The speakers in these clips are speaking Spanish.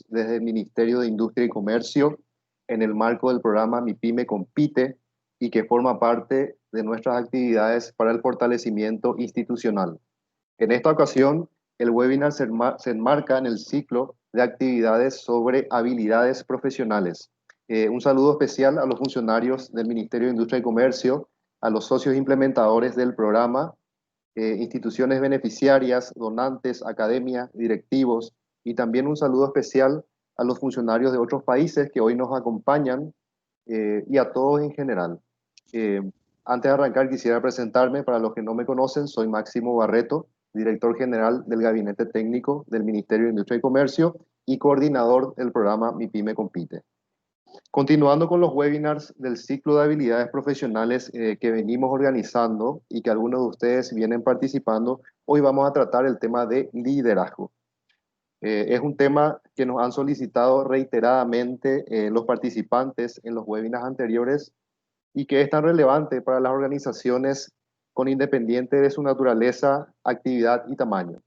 desde el Ministerio de Industria y Comercio en el marco del programa Mi Pyme Compite y que forma parte de nuestras actividades para el fortalecimiento institucional. En esta ocasión, el webinar se enmarca en el ciclo de actividades sobre habilidades profesionales. Un saludo especial a los funcionarios del Ministerio de Industria y Comercio, a los socios implementadores del programa, instituciones beneficiarias, donantes, academia, directivos, y también un saludo especial a los funcionarios de otros países que hoy nos acompañan y a todos en general. Eh, Antes de arrancar, quisiera presentarme. Para los que no me conocen, soy Máximo Barreto, director general del Gabinete Técnico del Ministerio de Industria y Comercio y coordinador del programa Mi Pyme Compite. Continuando con los webinars del ciclo de habilidades profesionales que venimos organizando y que algunos de ustedes vienen participando, hoy vamos a tratar el tema de liderazgo. Es un tema que nos han solicitado reiteradamente los participantes en los webinars anteriores y que es tan relevante para las organizaciones con independiente de su naturaleza, actividad y tamaño.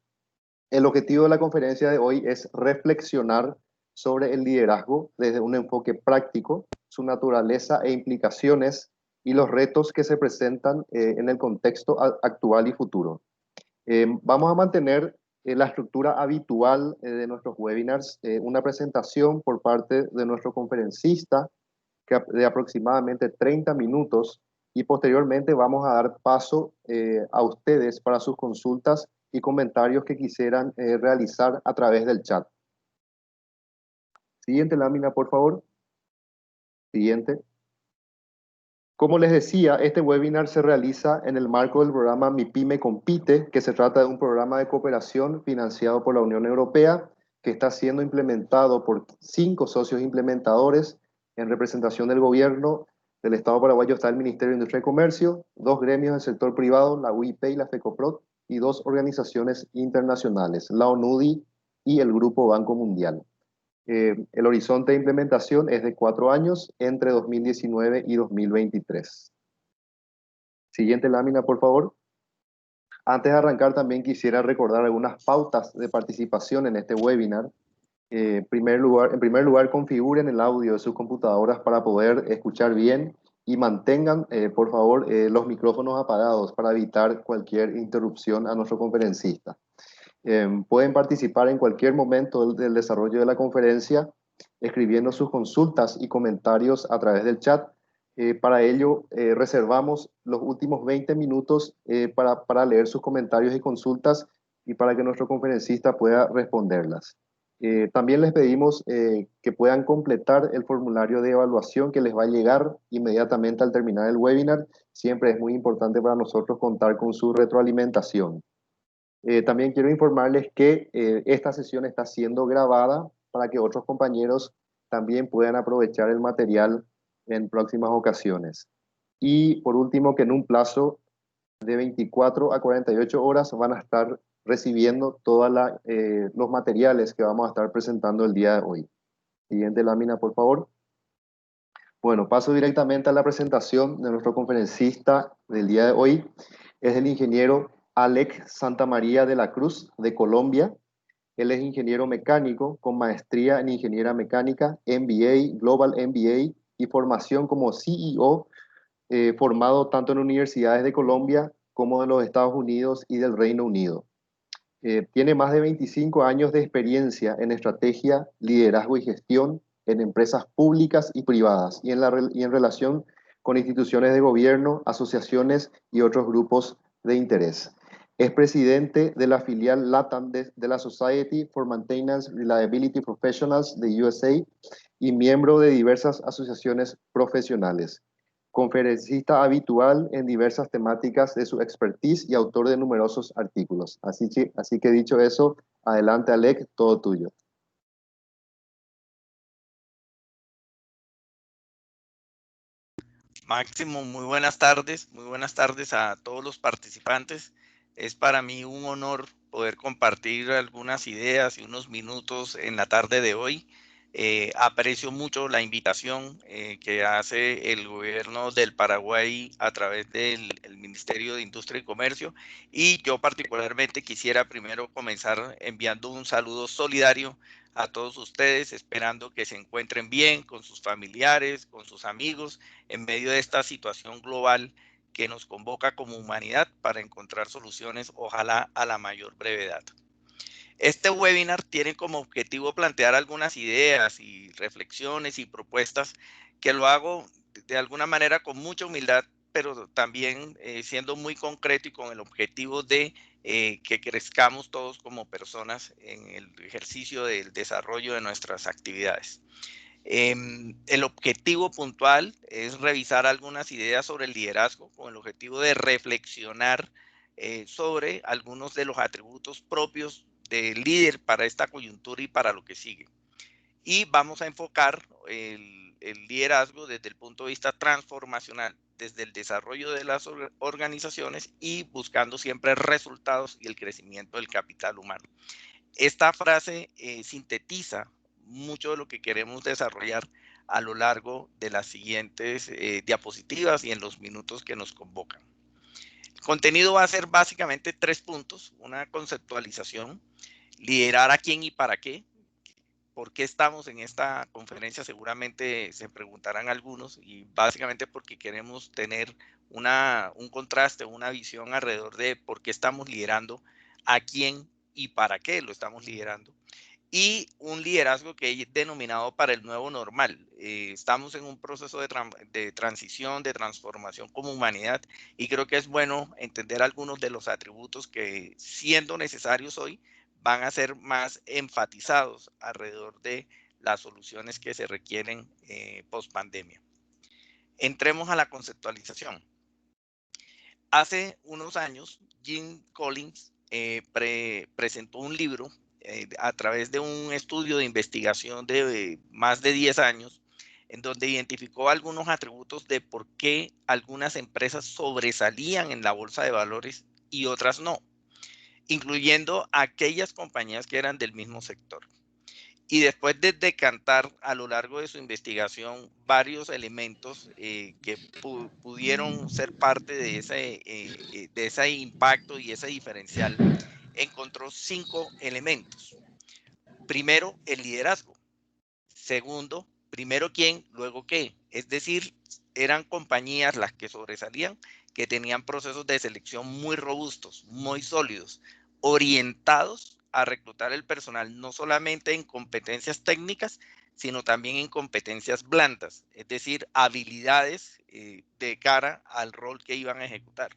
El objetivo de la conferencia de hoy es reflexionar sobre el liderazgo desde un enfoque práctico, su naturaleza e implicaciones y los retos que se presentan en el contexto actual y futuro. Vamos a mantener la estructura habitual de nuestros webinars, una presentación por parte de nuestro conferencista de aproximadamente 30 minutos y posteriormente vamos a dar paso a ustedes para sus consultas y comentarios que quisieran realizar a través del chat. Siguiente lámina, por favor. Siguiente. Como les decía, este webinar se realiza en el marco del programa Mi Pyme Compite, que se trata de un programa de cooperación financiado por la Unión Europea, que está siendo implementado por 5 socios implementadores. En representación del gobierno del Estado paraguayo está el Ministerio de Industria y Comercio, 2 gremios del sector privado, la UIP y la FECOPROT, y 2 organizaciones internacionales, la ONUDI y el Grupo Banco Mundial. El horizonte de implementación es de 4 años, entre 2019 y 2023. Siguiente lámina, por favor. Antes de arrancar, también quisiera recordar algunas pautas de participación en este webinar. En primer lugar, configuren el audio de sus computadoras para poder escuchar bien y mantengan, por favor, los micrófonos apagados para evitar cualquier interrupción a nuestro conferencista. Pueden participar en cualquier momento del desarrollo de la conferencia escribiendo sus consultas y comentarios a través del chat. Para ello, reservamos los últimos 20 minutos para leer sus comentarios y consultas y para que nuestro conferencista pueda responderlas. También les pedimos que puedan completar el formulario de evaluación que les va a llegar inmediatamente al terminar el webinar. Siempre es muy importante para nosotros contar con su retroalimentación. También quiero informarles que esta sesión está siendo grabada para que otros compañeros también puedan aprovechar el material en próximas ocasiones. Y por último, que en un plazo de 24 a 48 horas van a estar recibiendo todos los materiales que vamos a estar presentando el día de hoy. Siguiente lámina, por favor. Bueno, paso directamente a la presentación de nuestro conferencista del día de hoy. Es el ingeniero Alex Santamaría de la Cruz, de Colombia. Él es ingeniero mecánico con maestría en ingeniería mecánica, MBA, Global MBA y formación como CEO, formado tanto en universidades de Colombia como de los Estados Unidos y del Reino Unido. Tiene más de 25 años de experiencia en estrategia, liderazgo y gestión en empresas públicas y privadas y en relación con instituciones de gobierno, asociaciones y otros grupos de interés. Es presidente de la filial LATAM de la Society for Maintenance Reliability Professionals de USA y miembro de diversas asociaciones profesionales. Conferencista habitual en diversas temáticas de su expertise y autor de numerosos artículos. Así que dicho eso, adelante Alec, todo tuyo. Máximo, muy buenas tardes a todos los participantes. Es para mí un honor poder compartir algunas ideas y unos minutos en la tarde de hoy. Aprecio mucho la invitación que hace el gobierno del Paraguay a través del Ministerio de Industria y Comercio, y yo particularmente quisiera primero comenzar enviando un saludo solidario a todos ustedes, esperando que se encuentren bien con sus familiares, con sus amigos, en medio de esta situación global que nos convoca como humanidad para encontrar soluciones, ojalá a la mayor brevedad. Este webinar tiene como objetivo plantear algunas ideas y reflexiones y propuestas que lo hago de alguna manera con mucha humildad, pero también siendo muy concreto y con el objetivo de que crezcamos todos como personas en el ejercicio del desarrollo de nuestras actividades. El objetivo puntual es revisar algunas ideas sobre el liderazgo con el objetivo de reflexionar sobre algunos de los atributos propios del líder para esta coyuntura y para lo que sigue. Y vamos a enfocar el liderazgo desde el punto de vista transformacional, desde el desarrollo de las organizaciones y buscando siempre resultados y el crecimiento del capital humano. Esta frase sintetiza mucho de lo que queremos desarrollar a lo largo de las siguientes diapositivas y en los minutos que nos convocan. El contenido va a ser básicamente 3 puntos: una conceptualización, liderar a quién y para qué. ¿Por qué estamos en esta conferencia? Seguramente se preguntarán algunos, y básicamente porque queremos tener un contraste, una visión alrededor de por qué estamos liderando, a quién y para qué lo estamos liderando. Y un liderazgo que he denominado para el nuevo normal. Estamos en un proceso de transición, de transformación como humanidad, y creo que es bueno entender algunos de los atributos que, siendo necesarios hoy, van a ser más enfatizados alrededor de las soluciones que se requieren post pandemia. Entremos a la conceptualización. Hace unos años, Jim Collins presentó un libro a través de un estudio de investigación de más de 10 años, en donde identificó algunos atributos de por qué algunas empresas sobresalían en la bolsa de valores y otras no, incluyendo aquellas compañías que eran del mismo sector. Y después de decantar a lo largo de su investigación varios elementos que pudieron ser parte de ese impacto y ese diferencial, encontró 5 elementos. Primero, el liderazgo. Segundo, primero quién, luego qué. Es decir, eran compañías las que sobresalían, que tenían procesos de selección muy robustos, muy sólidos, orientados a reclutar el personal, no solamente en competencias técnicas, sino también en competencias blandas, es decir, habilidades de cara al rol que iban a ejecutar.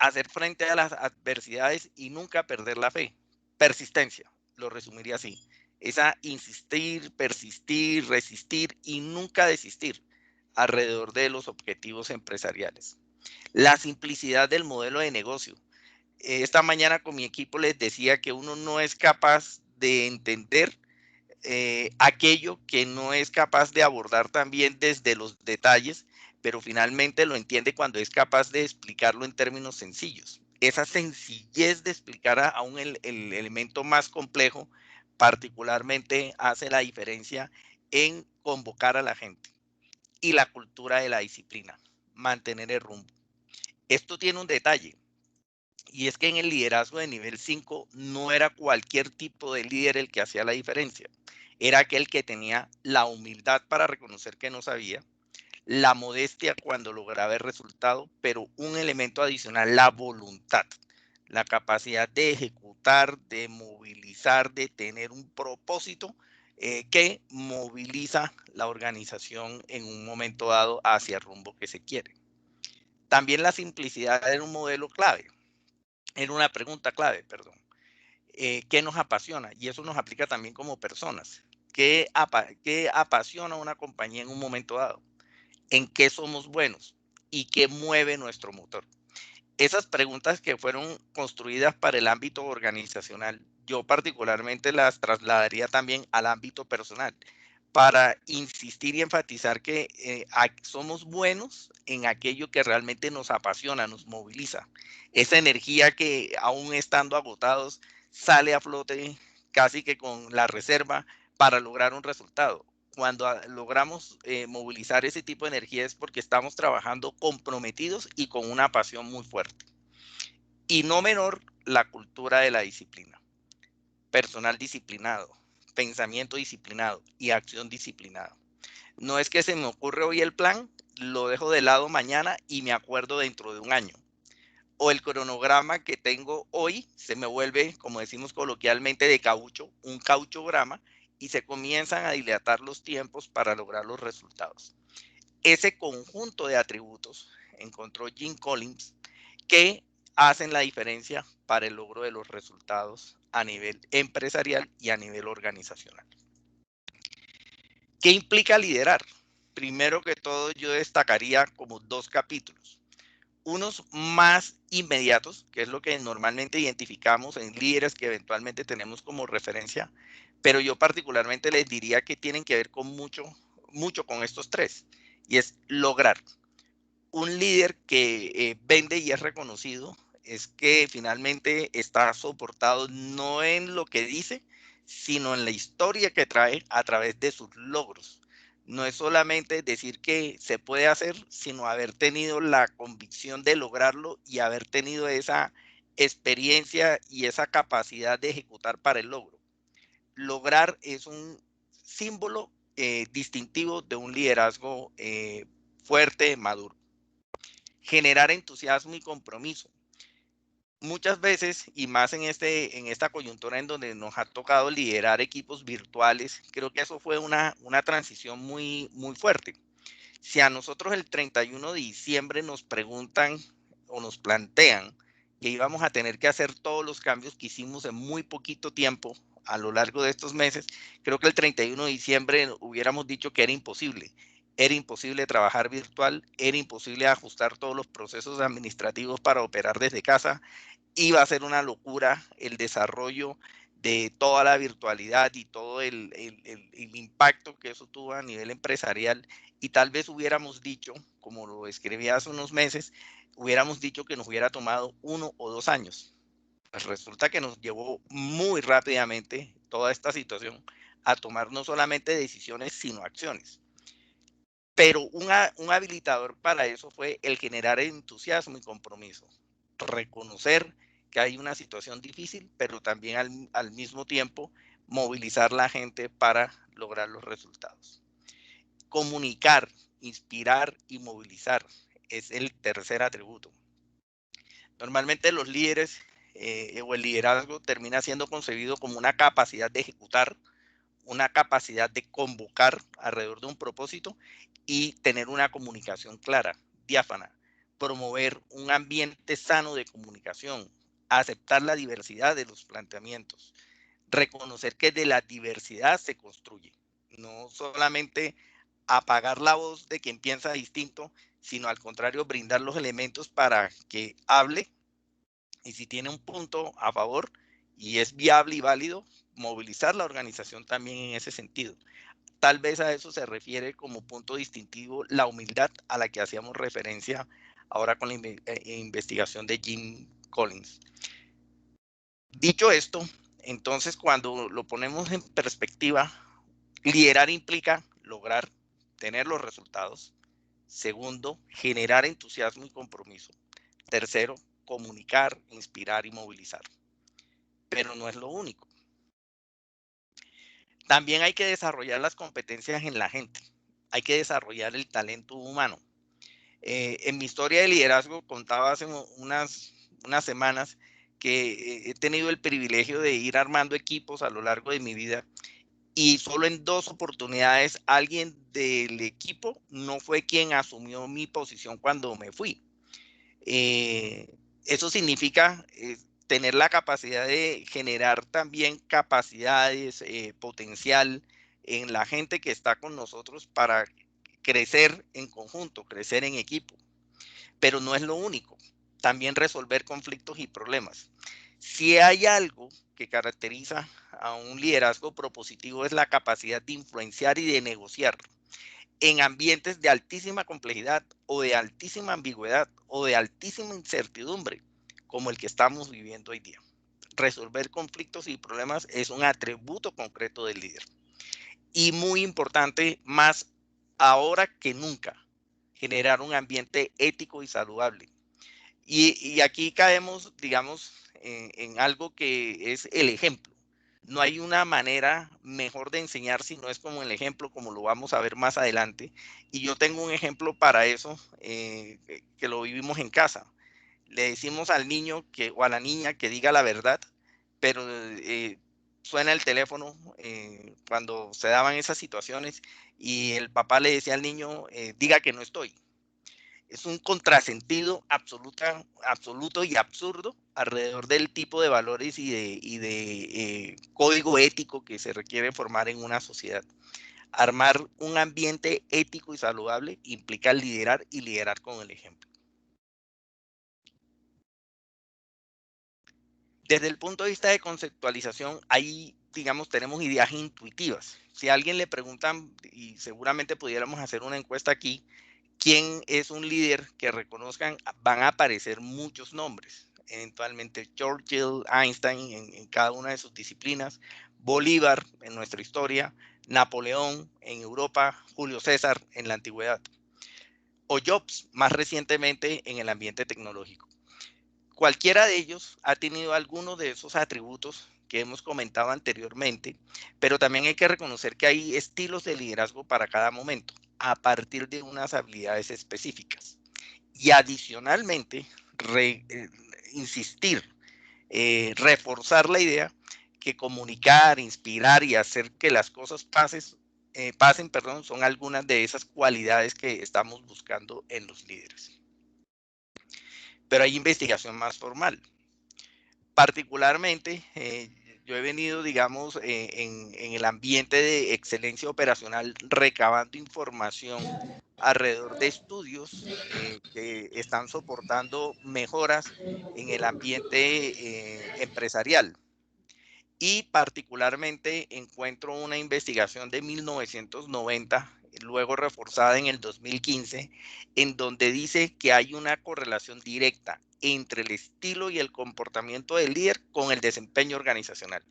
Hacer frente a las adversidades y nunca perder la fe. Persistencia, lo resumiría así. Esa insistir, persistir, resistir y nunca desistir alrededor de los objetivos empresariales. La simplicidad del modelo de negocio. Esta mañana con mi equipo les decía que uno no es capaz de entender aquello que no es capaz de abordar también desde los detalles, pero finalmente lo entiende cuando es capaz de explicarlo en términos sencillos. Esa sencillez de explicar aún el elemento más complejo particularmente hace la diferencia en convocar a la gente. Y la cultura de la disciplina, mantener el rumbo. Esto tiene un detalle, y es que en el liderazgo de nivel 5 no era cualquier tipo de líder el que hacía la diferencia. Era aquel que tenía la humildad para reconocer que no sabía, la modestia cuando lograba el resultado, pero un elemento adicional, la voluntad, la capacidad de ejecutar, de movilizar, de tener un propósito que moviliza la organización en un momento dado hacia el rumbo que se quiere. También la simplicidad era un modelo clave. Era una pregunta clave, perdón. ¿Qué nos apasiona? Y eso nos aplica también como personas. ¿Qué apasiona a una compañía en un momento dado? ¿En qué somos buenos? ¿Y qué mueve nuestro motor? Esas preguntas que fueron construidas para el ámbito organizacional, yo particularmente las trasladaría también al ámbito personal, para insistir y enfatizar que somos buenos en aquello que realmente nos apasiona, nos moviliza. Esa energía que aún estando agotados sale a flote casi que con la reserva para lograr un resultado. Cuando logramos movilizar ese tipo de energía es porque estamos trabajando comprometidos y con una pasión muy fuerte. Y no menor, la cultura de la disciplina. Personal disciplinado, pensamiento disciplinado y acción disciplinada. No es que se me ocurre hoy el plan, lo dejo de lado mañana y me acuerdo dentro de un año. O el cronograma que tengo hoy se me vuelve, como decimos coloquialmente, de caucho, un cauchograma, y se comienzan a dilatar los tiempos para lograr los resultados. Ese conjunto de atributos encontró Jim Collins que hacen la diferencia para el logro de los resultados a nivel empresarial y a nivel organizacional. ¿Qué implica liderar? Primero que todo, yo destacaría como dos capítulos. Unos más inmediatos, que es lo que normalmente identificamos en líderes que eventualmente tenemos como referencia, pero yo particularmente les diría que tienen que ver con mucho con estos tres, y es lograr. Un líder que vende y es reconocido es que finalmente está soportado no en lo que dice, sino en la historia que trae a través de sus logros. No es solamente decir que se puede hacer, sino haber tenido la convicción de lograrlo y haber tenido esa experiencia y esa capacidad de ejecutar para el logro. Lograr es un símbolo distintivo de un liderazgo fuerte, maduro. Generar entusiasmo y compromiso. Muchas veces, y más en esta coyuntura en donde nos ha tocado liderar equipos virtuales, creo que eso fue una transición muy, muy fuerte. Si a nosotros el 31 de diciembre nos preguntan o nos plantean que íbamos a tener que hacer todos los cambios que hicimos en muy poquito tiempo a lo largo de estos meses, creo que el 31 de diciembre hubiéramos dicho que era imposible. Era imposible trabajar virtual, era imposible ajustar todos los procesos administrativos para operar desde casa. Iba a ser una locura el desarrollo de toda la virtualidad y todo el impacto que eso tuvo a nivel empresarial, y tal vez hubiéramos dicho, como lo escribí hace unos meses, hubiéramos dicho que nos hubiera tomado 1 o 2 años. Pues resulta que nos llevó muy rápidamente toda esta situación a tomar no solamente decisiones, sino acciones. Pero un habilitador para eso fue el generar entusiasmo y compromiso. Reconocer que hay una situación difícil, pero también al mismo tiempo movilizar la gente para lograr los resultados. Comunicar, inspirar y movilizar es el tercer atributo. Normalmente los líderes o el liderazgo termina siendo concebido como una capacidad de ejecutar, una capacidad de convocar alrededor de un propósito y tener una comunicación clara, diáfana, promover un ambiente sano de comunicación, aceptar la diversidad de los planteamientos, reconocer que de la diversidad se construye, no solamente apagar la voz de quien piensa distinto, sino al contrario, brindar los elementos para que hable, y si tiene un punto a favor y es viable y válido, movilizar la organización también en ese sentido. Tal vez a eso se refiere como punto distintivo la humildad a la que hacíamos referencia ahora con la investigación de Jim Collins. Dicho esto, entonces cuando lo ponemos en perspectiva, liderar implica lograr tener los resultados. Segundo, generar entusiasmo y compromiso. Tercero, comunicar, inspirar y movilizar. Pero no es lo único. También hay que desarrollar las competencias en la gente. Hay que desarrollar el talento humano. En mi historia de liderazgo contaba hace unas semanas que he tenido el privilegio de ir armando equipos a lo largo de mi vida, y solo en 2 oportunidades alguien del equipo no fue quien asumió mi posición cuando me fui. Eso significa tener la capacidad de generar también capacidades, potencial en la gente que está con nosotros para crecer en conjunto, crecer en equipo. Pero no es lo único, también resolver conflictos y problemas. Si hay algo que caracteriza a un liderazgo propositivo, es la capacidad de influenciar y de negociar en ambientes de altísima complejidad o de altísima ambigüedad o de altísima incertidumbre, como el que estamos viviendo hoy día. Resolver conflictos y problemas es un atributo concreto del líder. Y muy importante, más ahora que nunca, generar un ambiente ético y saludable. Y aquí caemos, digamos, en algo que es el ejemplo. No hay una manera mejor de enseñar si no es como el ejemplo, como lo vamos a ver más adelante. Y yo tengo un ejemplo para eso, que lo vivimos en casa. Le decimos al niño o a la niña que diga la verdad, pero suena el teléfono cuando se daban esas situaciones y el papá le decía al niño, diga que no estoy. Es un contrasentido absoluto y absurdo alrededor del tipo de valores y de código ético que se requiere formar en una sociedad. Armar un ambiente ético y saludable implica liderar y liderar con el ejemplo. Desde el punto de vista de conceptualización, ahí, digamos, tenemos ideas intuitivas. Si a alguien le preguntan, y seguramente pudiéramos hacer una encuesta aquí, quién es un líder que reconozcan, van a aparecer muchos nombres. Eventualmente Churchill, Einstein en cada una de sus disciplinas, Bolívar en nuestra historia, Napoleón en Europa, Julio César en la antigüedad, o Jobs más recientemente en el ambiente tecnológico. Cualquiera de ellos ha tenido alguno de esos atributos que hemos comentado anteriormente, pero también hay que reconocer que hay estilos de liderazgo para cada momento, a partir de unas habilidades específicas. Y adicionalmente, insistir, reforzar la idea que comunicar, inspirar y hacer que las cosas pasen, son algunas de esas cualidades que estamos buscando en los líderes. Pero hay investigación más formal. Particularmente, yo he venido, digamos, en el ambiente de excelencia operacional recabando información alrededor de estudios que están soportando mejoras en el ambiente empresarial. Y particularmente encuentro una investigación de 1990, luego reforzada en el 2015, en donde dice que hay una correlación directa entre el estilo y el comportamiento del líder con el desempeño organizacional,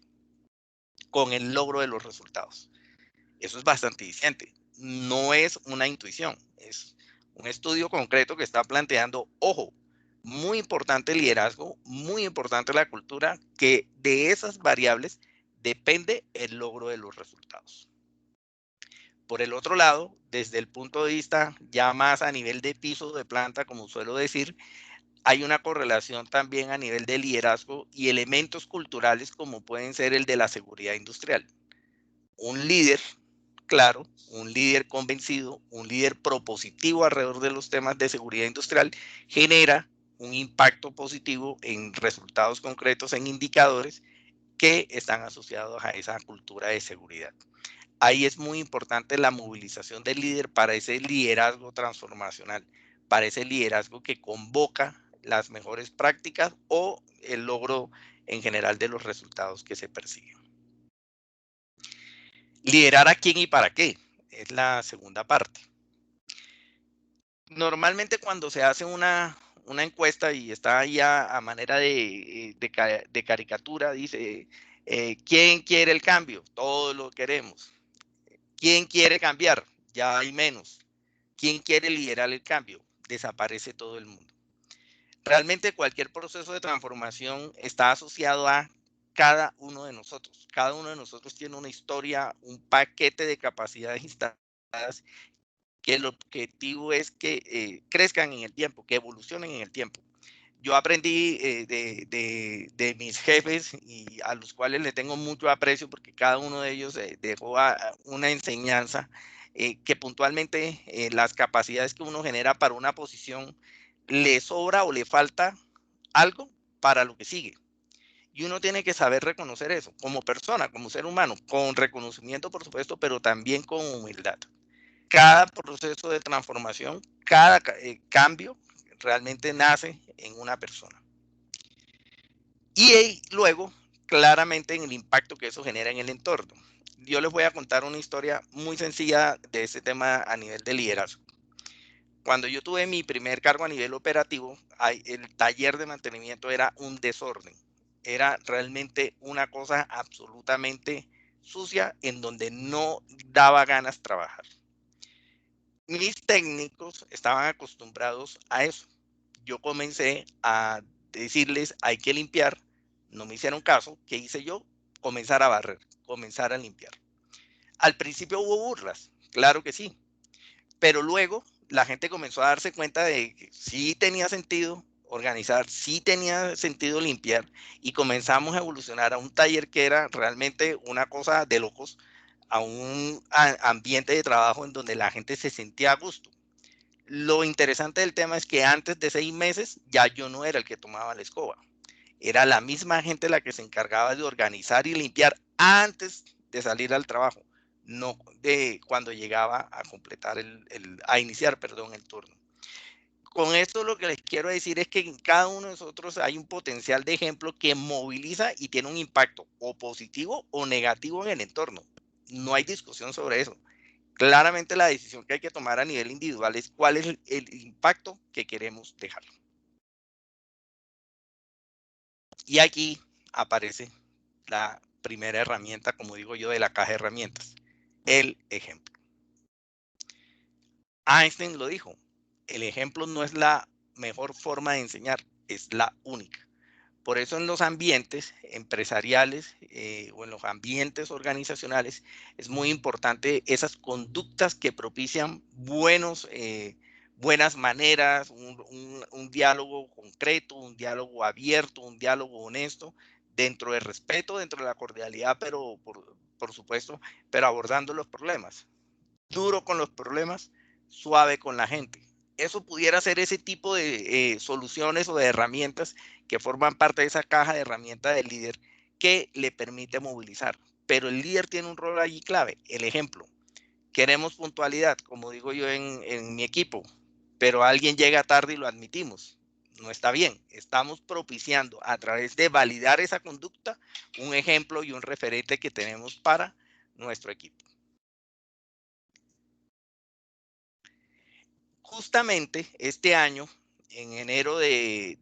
con el logro de los resultados. Eso es bastante diciente. No es una intuición, es un estudio concreto que está planteando, ojo, muy importante el liderazgo, muy importante la cultura, que de esas variables depende el logro de los resultados. Por el otro lado, desde el punto de vista ya más a nivel de piso de planta, como suelo decir, hay una correlación también a nivel de liderazgo y elementos culturales como pueden ser el de la seguridad industrial. Un líder claro, un líder convencido, un líder propositivo alrededor de los temas de seguridad industrial genera un impacto positivo en resultados concretos, en indicadores que están asociados a esa cultura de seguridad. Ahí es muy importante la movilización del líder para ese liderazgo transformacional, para ese liderazgo que convoca las mejores prácticas o el logro en general de los resultados que se persiguen. Liderar a quién y para qué es la segunda parte. Normalmente cuando se hace una encuesta y está ahí a manera de caricatura, dice, ¿quién quiere el cambio? Todos lo queremos. ¿Quién quiere cambiar? Ya hay menos. ¿Quién quiere liderar el cambio? Desaparece todo el mundo. Realmente cualquier proceso de transformación está asociado a cada uno de nosotros. Cada uno de nosotros tiene una historia, un paquete de capacidades instaladas que el objetivo es que crezcan en el tiempo, que evolucionen en el tiempo. Yo aprendí de mis jefes y a los cuales le tengo mucho aprecio porque cada uno de ellos dejó una enseñanza que puntualmente las capacidades que uno genera para una posición le sobra o le falta algo para lo que sigue. Y uno tiene que saber reconocer eso como persona, como ser humano, con reconocimiento, por supuesto, pero también con humildad. Cada proceso de transformación, cada cambio realmente nace en una persona. Y luego, claramente, en el impacto que eso genera en el entorno. Yo les voy a contar una historia muy sencilla de ese tema a nivel de liderazgo. Cuando yo tuve mi primer cargo a nivel operativo, el taller de mantenimiento era un desorden. Era realmente una cosa absolutamente sucia en donde no daba ganas trabajar. Mis técnicos estaban acostumbrados a eso. Yo comencé a decirles, hay que limpiar, no me hicieron caso, ¿qué hice yo? comenzar a barrer, comenzar a limpiar. Al principio hubo burlas, claro que sí, pero luego la gente comenzó a darse cuenta de que sí tenía sentido organizar, sí tenía sentido limpiar, y comenzamos a evolucionar a un taller que era realmente una cosa de locos, a un ambiente de trabajo en donde la gente se sentía a gusto. Lo interesante del tema es que antes de 6 meses ya yo no era el que tomaba la escoba. Era la misma gente la que se encargaba de organizar y limpiar antes de salir al trabajo, no de cuando llegaba a completar a iniciar, perdón, el turno. Con esto lo que les quiero decir es que en cada uno de nosotros hay un potencial de ejemplo que moviliza y tiene un impacto o positivo o negativo en el entorno. No hay discusión sobre eso. Claramente la decisión que hay que tomar a nivel individual es cuál es el impacto que queremos dejar. Y aquí aparece la primera herramienta, como digo yo, de la caja de herramientas, el ejemplo. Einstein lo dijo, el ejemplo no es la mejor forma de enseñar, es la única. Por eso en los ambientes empresariales o en los ambientes organizacionales es muy importante esas conductas que propician buenas maneras, un diálogo concreto, un diálogo abierto, un diálogo honesto, dentro del respeto, dentro de la cordialidad, pero por supuesto, pero abordando los problemas. Duro con los problemas, suave con la gente. Eso pudiera ser ese tipo de soluciones o de herramientas que forman parte de esa caja de herramientas del líder que le permite movilizar. Pero el líder tiene un rol allí clave. El ejemplo. Queremos puntualidad, como digo yo en mi equipo, pero alguien llega tarde y lo admitimos. No está bien. Estamos propiciando a través de validar esa conducta un ejemplo y un referente que tenemos para nuestro equipo. Justamente este año, en enero de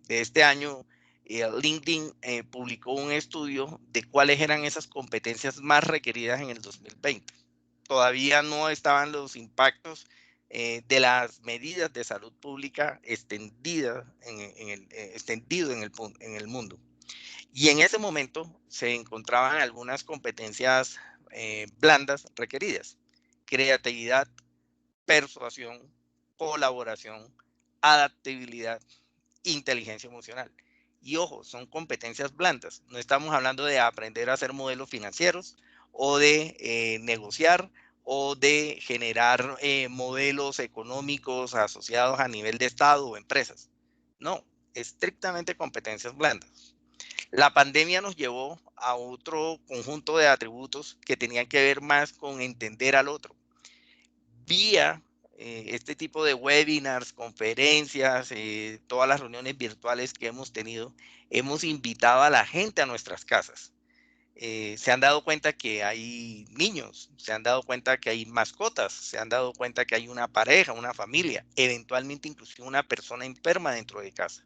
este año, LinkedIn publicó un estudio de cuáles eran esas competencias más requeridas en el 2020. Todavía no estaban los impactos de las medidas de salud pública extendidas extendido en el mundo. Y en ese momento se encontraban algunas competencias blandas requeridas: creatividad, persuasión, colaboración, adaptabilidad, inteligencia emocional. Y ojo, son competencias blandas. No estamos hablando de aprender a hacer modelos financieros o de negociar o de generar modelos económicos asociados a nivel de Estado o empresas. No, estrictamente competencias blandas. La pandemia nos llevó a otro conjunto de atributos que tenían que ver más con entender al otro. Vía este tipo de webinars, conferencias, todas las reuniones virtuales que hemos tenido, hemos invitado a la gente a nuestras casas. Se han dado cuenta que hay niños, se han dado cuenta que hay mascotas, se han dado cuenta que hay una pareja, una familia, eventualmente inclusive una persona enferma dentro de casa.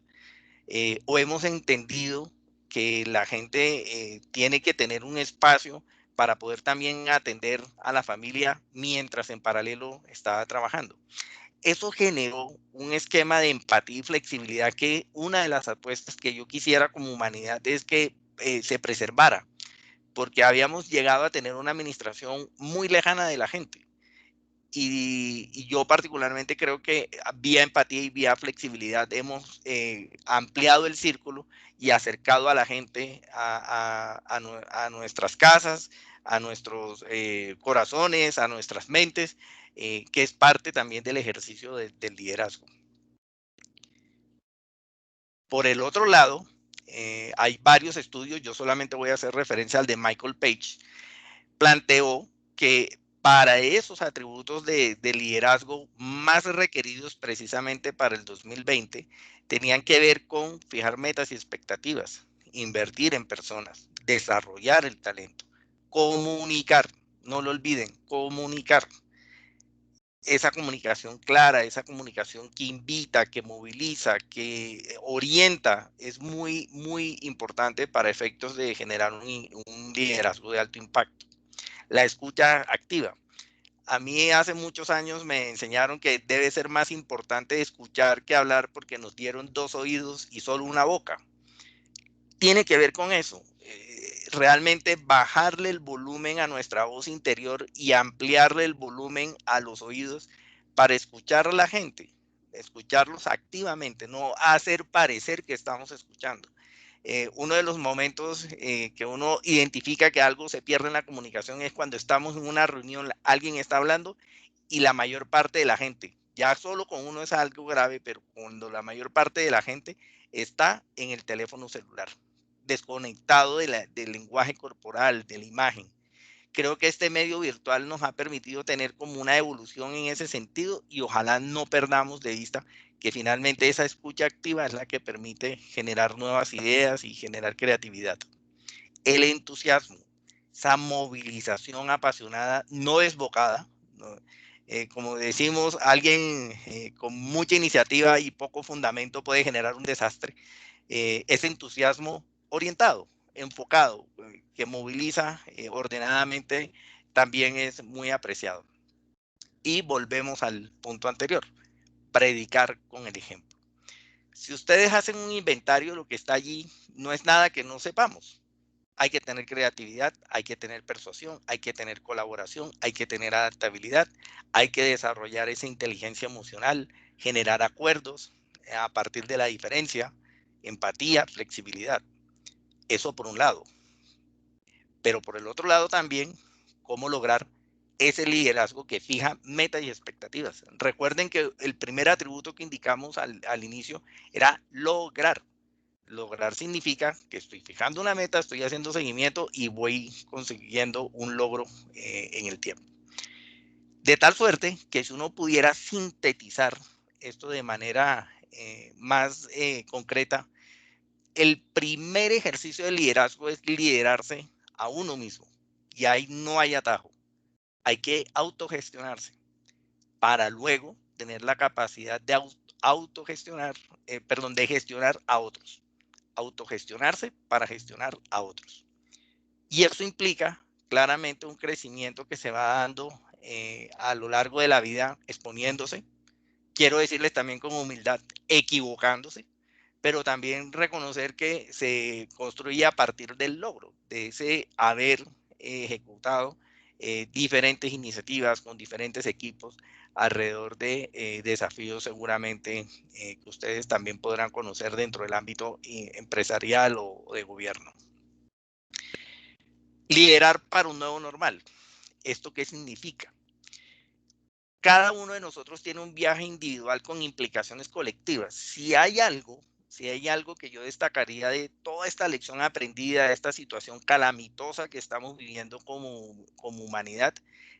O hemos entendido que la gente tiene que tener un espacio para poder también atender a la familia mientras en paralelo estaba trabajando. Eso generó un esquema de empatía y flexibilidad que una de las apuestas que yo quisiera como humanidad es que se preservara, porque habíamos llegado a tener una administración muy lejana de la gente. Y yo particularmente creo que vía empatía y vía flexibilidad hemos ampliado el círculo y acercado a la gente a nuestras casas, a nuestros corazones, a nuestras mentes, que es parte también del ejercicio del liderazgo. Por el otro lado, hay varios estudios, yo solamente voy a hacer referencia al de Michael Page, planteó que para esos atributos de liderazgo más requeridos precisamente para el 2020, tenían que ver con fijar metas y expectativas, invertir en personas, desarrollar el talento, comunicar, no lo olviden, comunicar. Esa comunicación clara, esa comunicación que invita, que moviliza, que orienta, es muy, muy importante para efectos de generar un liderazgo de alto impacto. La escucha activa. A mí hace muchos años me enseñaron que debe ser más importante escuchar que hablar porque nos dieron 2 oídos y solo una boca. tiene que ver con eso. Realmente bajarle el volumen a nuestra voz interior y ampliarle el volumen a los oídos para escuchar a la gente, escucharlos activamente, no hacer parecer que estamos escuchando. Uno de los momentos que uno identifica que algo se pierde en la comunicación es cuando estamos en una reunión, alguien está hablando y la mayor parte de la gente, ya solo con uno es algo grave, pero cuando la mayor parte de la gente está en el teléfono celular, desconectado del lenguaje corporal, de la imagen. Creo que este medio virtual nos ha permitido tener como una evolución en ese sentido y ojalá no perdamos de vista que finalmente esa escucha activa es la que permite generar nuevas ideas y generar creatividad. El entusiasmo, esa movilización apasionada, no desbocada, ¿no? Como decimos, alguien con mucha iniciativa y poco fundamento puede generar un desastre. Ese entusiasmo orientado, enfocado, que moviliza ordenadamente, también es muy apreciado. Y volvemos al punto anterior, predicar con el ejemplo. Si ustedes hacen un inventario, lo que está allí no es nada que no sepamos. Hay que tener creatividad, hay que tener persuasión, hay que tener colaboración, hay que tener adaptabilidad, hay que desarrollar esa inteligencia emocional, generar acuerdos a partir de la diferencia, empatía, flexibilidad. Eso por un lado. Pero por el otro lado también, cómo lograr ese liderazgo que fija metas y expectativas. Recuerden que el primer atributo que indicamos al inicio era lograr. Lograr significa que estoy fijando una meta, estoy haciendo seguimiento y voy consiguiendo un logro en el tiempo. De tal suerte que si uno pudiera sintetizar esto de manera más concreta, el primer ejercicio de liderazgo es liderarse a uno mismo. Y ahí no hay atajo. Hay que autogestionarse para luego tener la capacidad de autogestionar, de gestionar a otros. Autogestionarse para gestionar a otros. Y eso implica claramente un crecimiento que se va dando a lo largo de la vida exponiéndose. Quiero decirles también con humildad, equivocándose, pero también reconocer que se construye a partir del logro, de ese haber ejecutado diferentes iniciativas con diferentes equipos alrededor de desafíos seguramente que ustedes también podrán conocer dentro del ámbito empresarial o de gobierno. Liderar para un nuevo normal. ¿Esto qué significa? Cada uno de nosotros tiene un viaje individual con implicaciones colectivas. Si hay algo que yo destacaría de toda esta lección aprendida, de esta situación calamitosa que estamos viviendo como humanidad,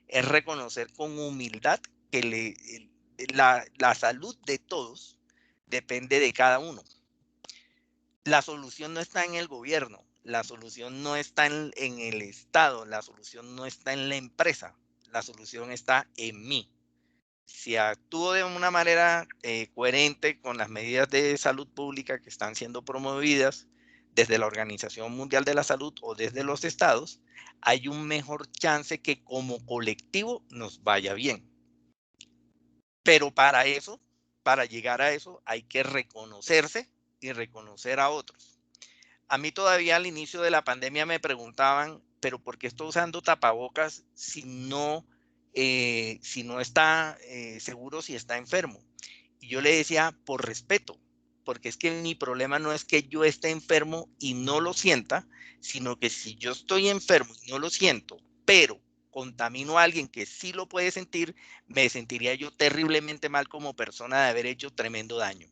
es reconocer con humildad que la salud de todos depende de cada uno. La solución no está en el gobierno, la solución no está en el Estado, la solución no está en la empresa, la solución está en mí. Si actúo de una manera coherente con las medidas de salud pública que están siendo promovidas desde la Organización Mundial de la Salud o desde los estados, hay un mejor chance que como colectivo nos vaya bien. Pero para llegar a eso, hay que reconocerse y reconocer a otros. A mí todavía al inicio de la pandemia me preguntaban, pero ¿por qué estoy usando tapabocas si no está seguro si está enfermo? Y yo le decía, por respeto, porque es que mi problema no es que yo esté enfermo y no lo sienta, sino que si yo estoy enfermo y no lo siento, pero contamino a alguien que sí lo puede sentir, me sentiría yo terriblemente mal como persona de haber hecho tremendo daño.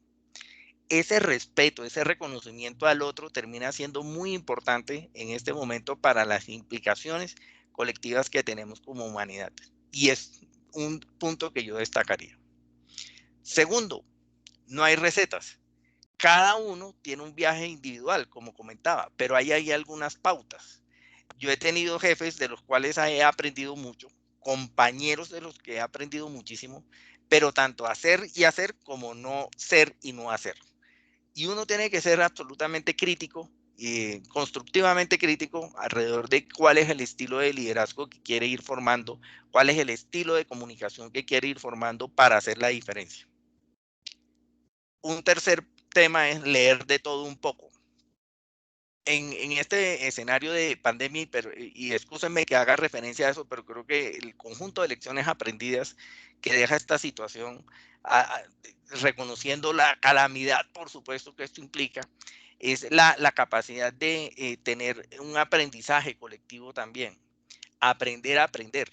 Ese respeto, ese reconocimiento al otro termina siendo muy importante en este momento para las implicaciones colectivas que tenemos como humanidad. Y es un punto que yo destacaría. Segundo, no hay recetas. Cada uno tiene un viaje individual, como comentaba, pero ahí hay algunas pautas. Yo he tenido jefes de los cuales he aprendido mucho, compañeros de los que he aprendido muchísimo, pero tanto hacer y hacer como no ser y no hacer. Y uno tiene que ser absolutamente crítico y constructivamente crítico alrededor de cuál es el estilo de liderazgo que quiere ir formando, cuál es el estilo de comunicación que quiere ir formando para hacer la diferencia. Un tercer tema es leer de todo un poco. en este escenario de pandemia, y excúsenme que haga referencia a eso, pero creo que el conjunto de lecciones aprendidas que deja esta situación, reconociendo la calamidad, por supuesto, que esto implica, es la capacidad de tener un aprendizaje colectivo también, aprender a aprender.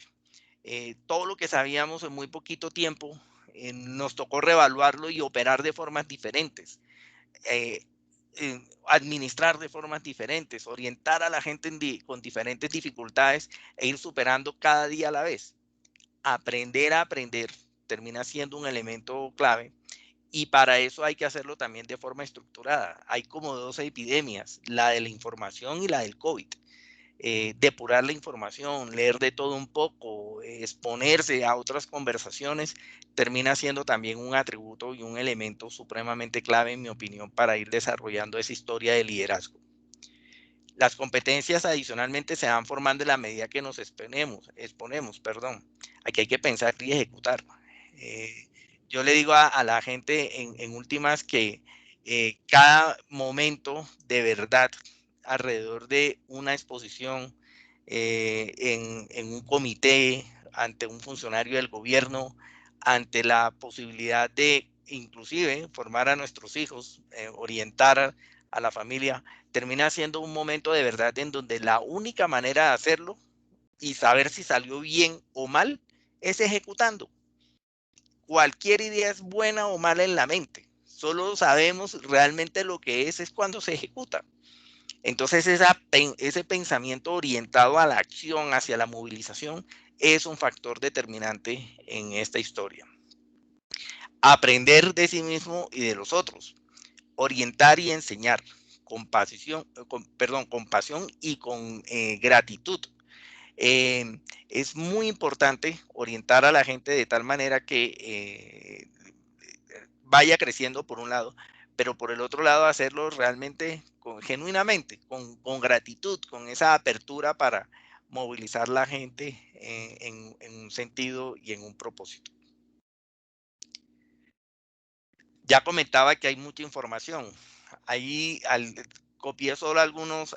Todo lo que sabíamos en muy poquito tiempo, nos tocó reevaluarlo y operar de formas diferentes. eh, Administrar de formas diferentes, orientar a la gente con diferentes dificultades e ir superando cada día a la vez. Aprender a aprender termina siendo un elemento clave, y para eso hay que hacerlo también de forma estructurada. Hay como dos epidemias, la de la información y la del COVID. Depurar la información, leer de todo un poco, exponerse a otras conversaciones, termina siendo también un atributo y un elemento supremamente clave, en mi opinión, para ir desarrollando esa historia de liderazgo. Las competencias adicionalmente se van formando en la medida que nos exponemos, perdón. Aquí hay que pensar y ejecutar. Eh, yo le digo a la gente en últimas que cada momento de verdad alrededor de una exposición, en un comité, ante un funcionario del gobierno, ante la posibilidad de inclusive formar a nuestros hijos, orientar a la familia, termina siendo un momento de verdad en donde la única manera de hacerlo y saber si salió bien o mal es ejecutando. Cualquier idea es buena o mala en la mente. Solo sabemos realmente lo que es cuando se ejecuta. Entonces ese pensamiento orientado a la acción, hacia la movilización, es un factor determinante en esta historia. Aprender de sí mismo y de los otros. Orientar y enseñar. Compasión y con gratitud. Es muy importante orientar a la gente de tal manera que vaya creciendo por un lado, pero por el otro lado hacerlo realmente genuinamente, con gratitud, con esa apertura para movilizar la gente en un sentido y en un propósito. Ya comentaba que hay mucha información. Ahí copié solo algunos,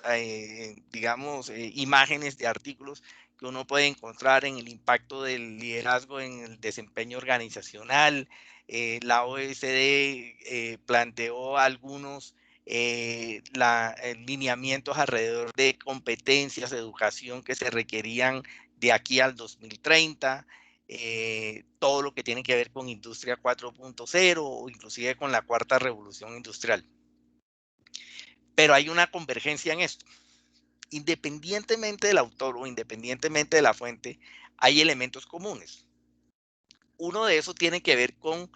digamos, imágenes de artículos que uno puede encontrar en el impacto del liderazgo en el desempeño organizacional. La OECD planteó algunos lineamientos alrededor de competencias de educación que se requerían de aquí al 2030. Todo lo que tiene que ver con Industria 4.0 o inclusive con la cuarta revolución industrial. Pero hay una convergencia en esto. Independientemente del autor o independientemente de la fuente, hay elementos comunes. Uno de esos tiene que ver con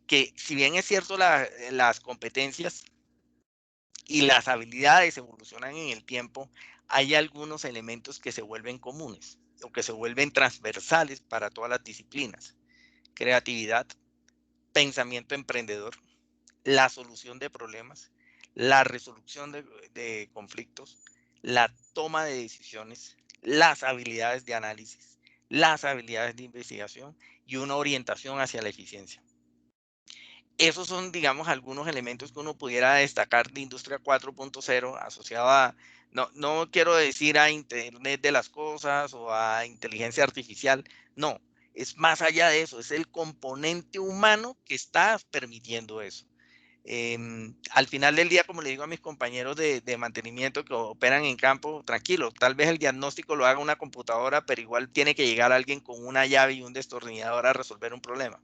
que, si bien es cierto, las competencias y las habilidades evolucionan en el tiempo, hay algunos elementos que se vuelven comunes o que se vuelven transversales para todas las disciplinas. Creatividad, pensamiento emprendedor, la solución de problemas, la resolución de conflictos, la toma de decisiones, las habilidades de análisis, las habilidades de investigación y una orientación hacia la eficiencia. Esos son, digamos, algunos elementos que uno pudiera destacar de Industria 4.0 asociado a, no quiero decir a Internet de las cosas o a inteligencia artificial, no, es más allá de eso, es el componente humano que está permitiendo eso. Al final del día, como le digo a mis compañeros de mantenimiento que operan en campo, tranquilo, tal vez el diagnóstico lo haga una computadora, pero igual tiene que llegar alguien con una llave y un destornillador a resolver un problema.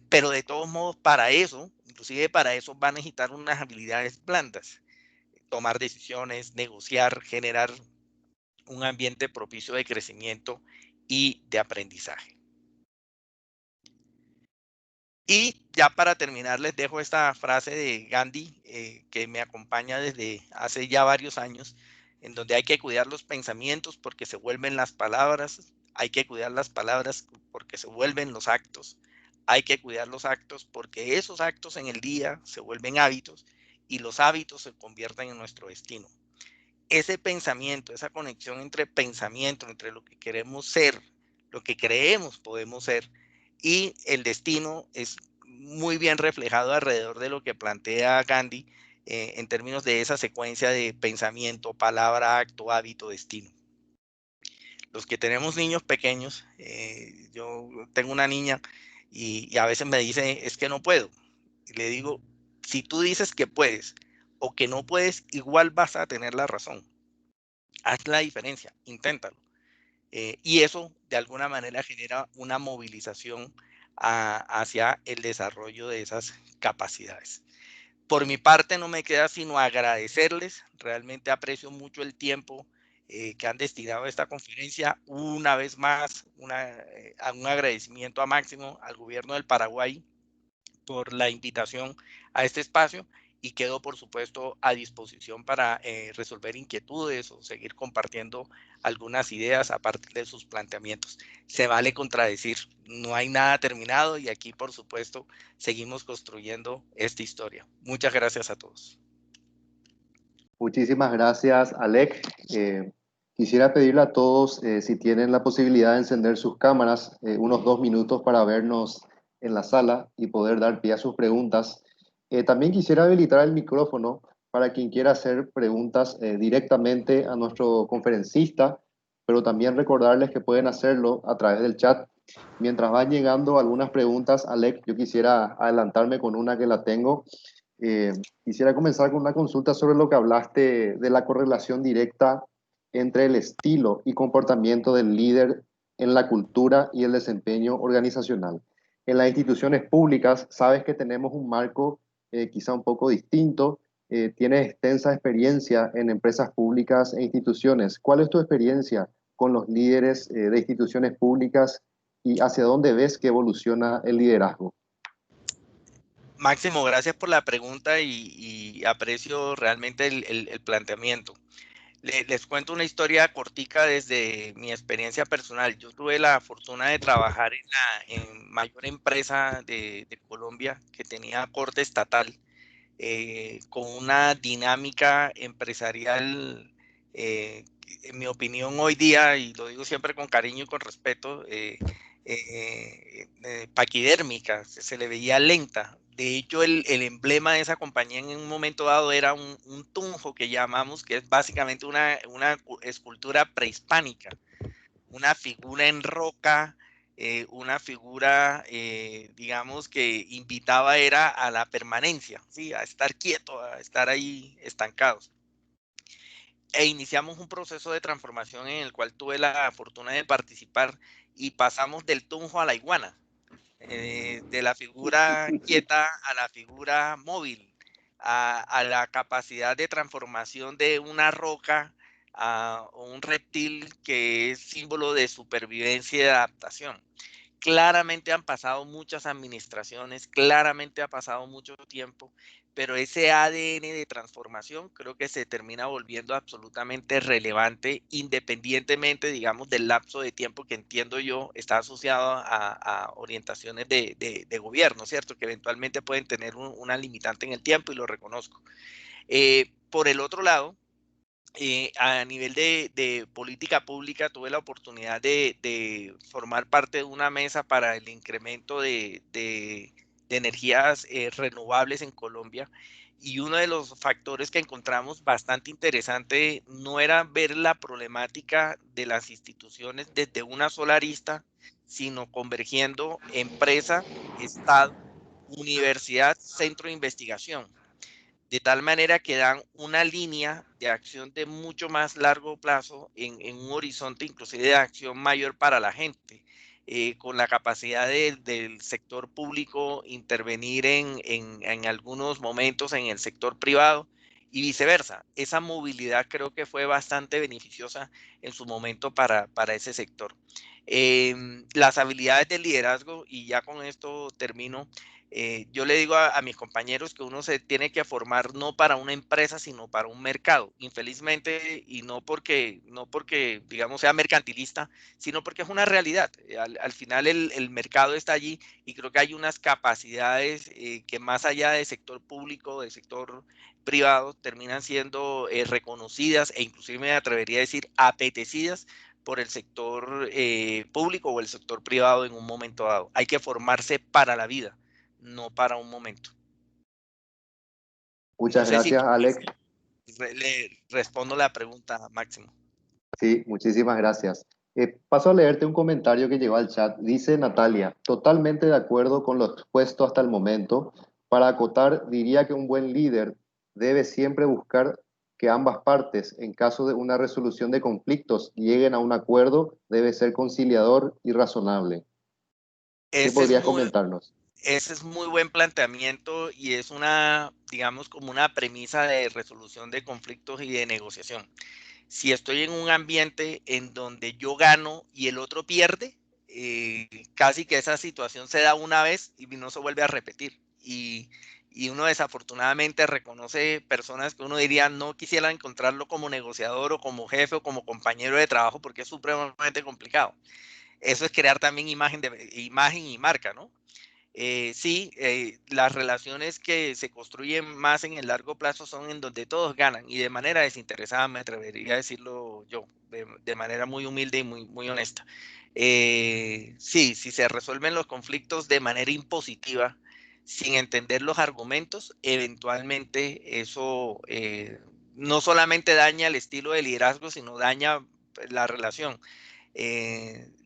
Pero de todos modos, para eso, inclusive para eso, va a necesitar unas habilidades blandas: tomar decisiones, negociar, generar un ambiente propicio de crecimiento y de aprendizaje. Y ya para terminar, les dejo esta frase de Gandhi, que me acompaña desde hace ya varios años, en donde hay que cuidar los pensamientos porque se vuelven las palabras, hay que cuidar las palabras porque se vuelven los actos, hay que cuidar los actos porque esos actos en el día se vuelven hábitos y los hábitos se convierten en nuestro destino. Ese pensamiento, esa conexión entre pensamiento, entre lo que queremos ser, lo que creemos podemos ser, y el destino, es muy bien reflejado alrededor de lo que plantea Gandhi, en términos de esa secuencia de pensamiento, palabra, acto, hábito, destino. Los que tenemos niños pequeños, yo tengo una niña y a veces me dice, es que no puedo. Y le digo, si tú dices que puedes o que no puedes, igual vas a tener la razón. Haz la diferencia, inténtalo. Y eso de alguna manera genera una movilización hacia el desarrollo de esas capacidades. Por mi parte no me queda sino agradecerles, realmente aprecio mucho el tiempo que han destinado a esta conferencia. Una vez más, un agradecimiento a Máximo, al gobierno del Paraguay, por la invitación a este espacio y quedo, por supuesto, a disposición para resolver inquietudes o seguir compartiendo algunas ideas a partir de sus planteamientos. Se vale contradecir, no hay nada terminado y aquí, por supuesto, seguimos construyendo esta historia. Muchas gracias a todos. Muchísimas gracias, Alec. Quisiera pedirle a todos si tienen la posibilidad de encender sus cámaras unos 2 minutos para vernos en la sala y poder dar pie a sus preguntas. También quisiera habilitar el micrófono para quien quiera hacer preguntas directamente a nuestro conferencista, pero también recordarles que pueden hacerlo a través del chat. Mientras van llegando algunas preguntas, Alec, yo quisiera adelantarme con una que la tengo. Eh, Quisiera comenzar con una consulta sobre lo que hablaste de la correlación directa entre el estilo y comportamiento del líder en la cultura y el desempeño organizacional. En las instituciones públicas, sabes que tenemos un marco quizá un poco distinto. Tienes extensa experiencia en empresas públicas e instituciones. ¿Cuál es tu experiencia con los líderes de instituciones públicas y hacia dónde ves que evoluciona el liderazgo? Máximo, gracias por la pregunta y aprecio realmente el planteamiento. Les cuento una historia cortica desde mi experiencia personal. Yo tuve la fortuna de trabajar en la mayor empresa de Colombia que tenía corte estatal, con una dinámica empresarial, en mi opinión hoy día, y lo digo siempre con cariño y con respeto, paquidérmica, se le veía lenta. De hecho, el emblema de esa compañía en un momento dado era un tunjo que llamamos, que es básicamente una escultura prehispánica, una figura en roca, una figura, digamos, que invitaba era a la permanencia, ¿sí? A estar quieto, a estar ahí estancados. E iniciamos un proceso de transformación en el cual tuve la fortuna de participar y pasamos del tunjo a la iguana, de la figura quieta a la figura móvil, a la capacidad de transformación de una roca a un reptil que es símbolo de supervivencia y de adaptación. Claramente han pasado muchas administraciones, claramente ha pasado mucho tiempo, pero ese ADN de transformación creo que se termina volviendo absolutamente relevante independientemente, digamos, del lapso de tiempo que entiendo yo está asociado a orientaciones de gobierno, ¿cierto? Que eventualmente pueden tener una limitante en el tiempo y lo reconozco. Por el otro lado, a nivel de política pública tuve la oportunidad de formar parte de una mesa para el incremento de energías renovables en Colombia y uno de los factores que encontramos bastante interesante no era ver la problemática de las instituciones desde una sola arista, sino convergiendo empresa, Estado, universidad, centro de investigación, de tal manera que dan una línea de acción de mucho más largo plazo en un horizonte inclusive de acción mayor para la gente, con la capacidad del sector público intervenir en algunos momentos en el sector privado y viceversa. Esa movilidad creo que fue bastante beneficiosa en su momento para ese sector. Las habilidades de liderazgo, y ya con esto termino, yo le digo a mis compañeros que uno se tiene que formar no para una empresa, sino para un mercado. Infelizmente, y no porque digamos, sea mercantilista, sino porque es una realidad. Al final el mercado está allí y creo que hay unas capacidades que más allá del sector público, del sector privado, terminan siendo reconocidas e inclusive me atrevería a decir apetecidas por el sector público o el sector privado en un momento dado. Hay que formarse para la vida, no para un momento. Muchas No sé si gracias, Alex. le respondo la pregunta, Máximo. Sí, muchísimas gracias. Paso a leerte un comentario que llegó al chat. Dice Natalia, totalmente de acuerdo con lo expuesto hasta el momento. Para acotar, diría que un buen líder debe siempre buscar que ambas partes, en caso de una resolución de conflictos, lleguen a un acuerdo, debe ser conciliador y razonable. ¿Qué Ese es podrías muy, comentarnos? Ese es muy buen planteamiento y es una, digamos, como una premisa de resolución de conflictos y de negociación. Si estoy en un ambiente en donde yo gano y el otro pierde, casi que esa situación se da una vez y no se vuelve a repetir. Y uno desafortunadamente reconoce personas que uno diría no quisiera encontrarlo como negociador o como jefe o como compañero de trabajo porque es supremamente complicado. Eso es crear también imagen y marca, ¿no? Sí, las relaciones que se construyen más en el largo plazo son en donde todos ganan y de manera desinteresada, me atrevería a decirlo yo, de manera muy humilde y muy honesta. Sí, si se resuelven los conflictos de manera impositiva, sin entender los argumentos, eventualmente eso no solamente daña el estilo de liderazgo, sino daña la relación.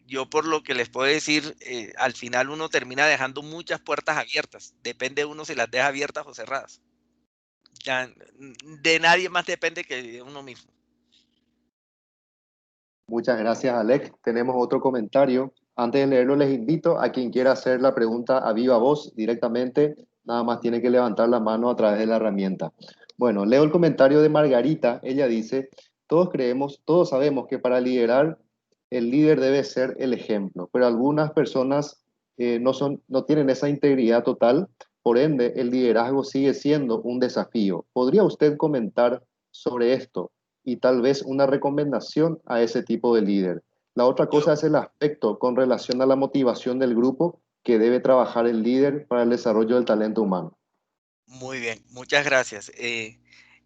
Yo por lo que les puedo decir, al final uno termina dejando muchas puertas abiertas. Depende de uno si las deja abiertas o cerradas. Ya, de nadie más depende que de uno mismo. Muchas gracias, Alex. Tenemos otro comentario. Antes de leerlo, les invito a quien quiera hacer la pregunta a viva voz directamente, nada más tiene que levantar la mano a través de la herramienta. Bueno, leo el comentario de Margarita. Ella dice, todos creemos, todos sabemos que para liderar, el líder debe ser el ejemplo, pero algunas personas no tienen esa integridad total, por ende, el liderazgo sigue siendo un desafío. ¿Podría usted comentar sobre esto y tal vez una recomendación a ese tipo de líder? La otra Yo, cosa es el aspecto con relación a la motivación del grupo que debe trabajar el líder para el desarrollo del talento humano. muy bien, muchas gracias.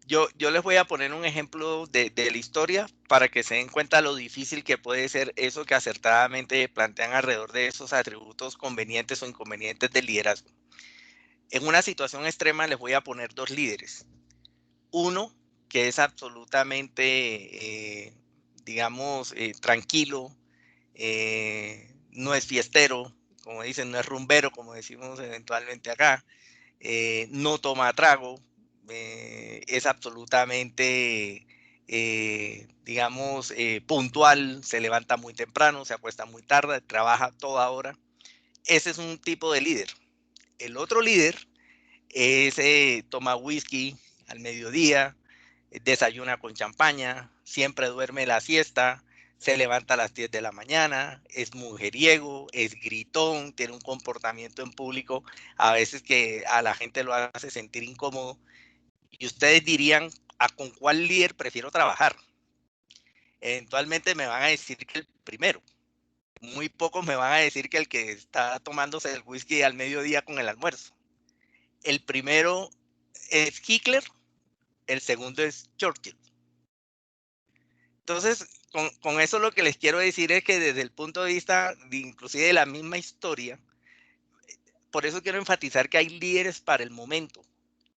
Yo les voy a poner un ejemplo de la historia para que se den cuenta lo difícil que puede ser eso que acertadamente plantean alrededor de esos atributos convenientes o inconvenientes del liderazgo. En una situación extrema les voy a poner dos líderes. Uno que es absolutamente, digamos, tranquilo, no es fiestero, como dicen, no es rumbero, como decimos eventualmente acá, no toma trago, es absolutamente, digamos, puntual, se levanta muy temprano, se acuesta muy tarde, trabaja toda hora. Ese es un tipo de líder. El otro líder ese toma whisky al mediodía, desayuna con champaña, siempre duerme la siesta, se levanta a las 10 de la mañana, es mujeriego, es gritón, tiene un comportamiento en público a veces que a la gente lo hace sentir incómodo. Y ustedes dirían, ¿con cuál líder prefiero trabajar? Eventualmente me van a decir que el primero. Muy pocos me van a decir que el que está tomándose el whisky al mediodía con el almuerzo. El primero es Hitler, el segundo es Churchill. Entonces, con eso lo que les quiero decir es que desde el punto de vista inclusive de la misma historia, por eso quiero enfatizar que hay líderes para el momento.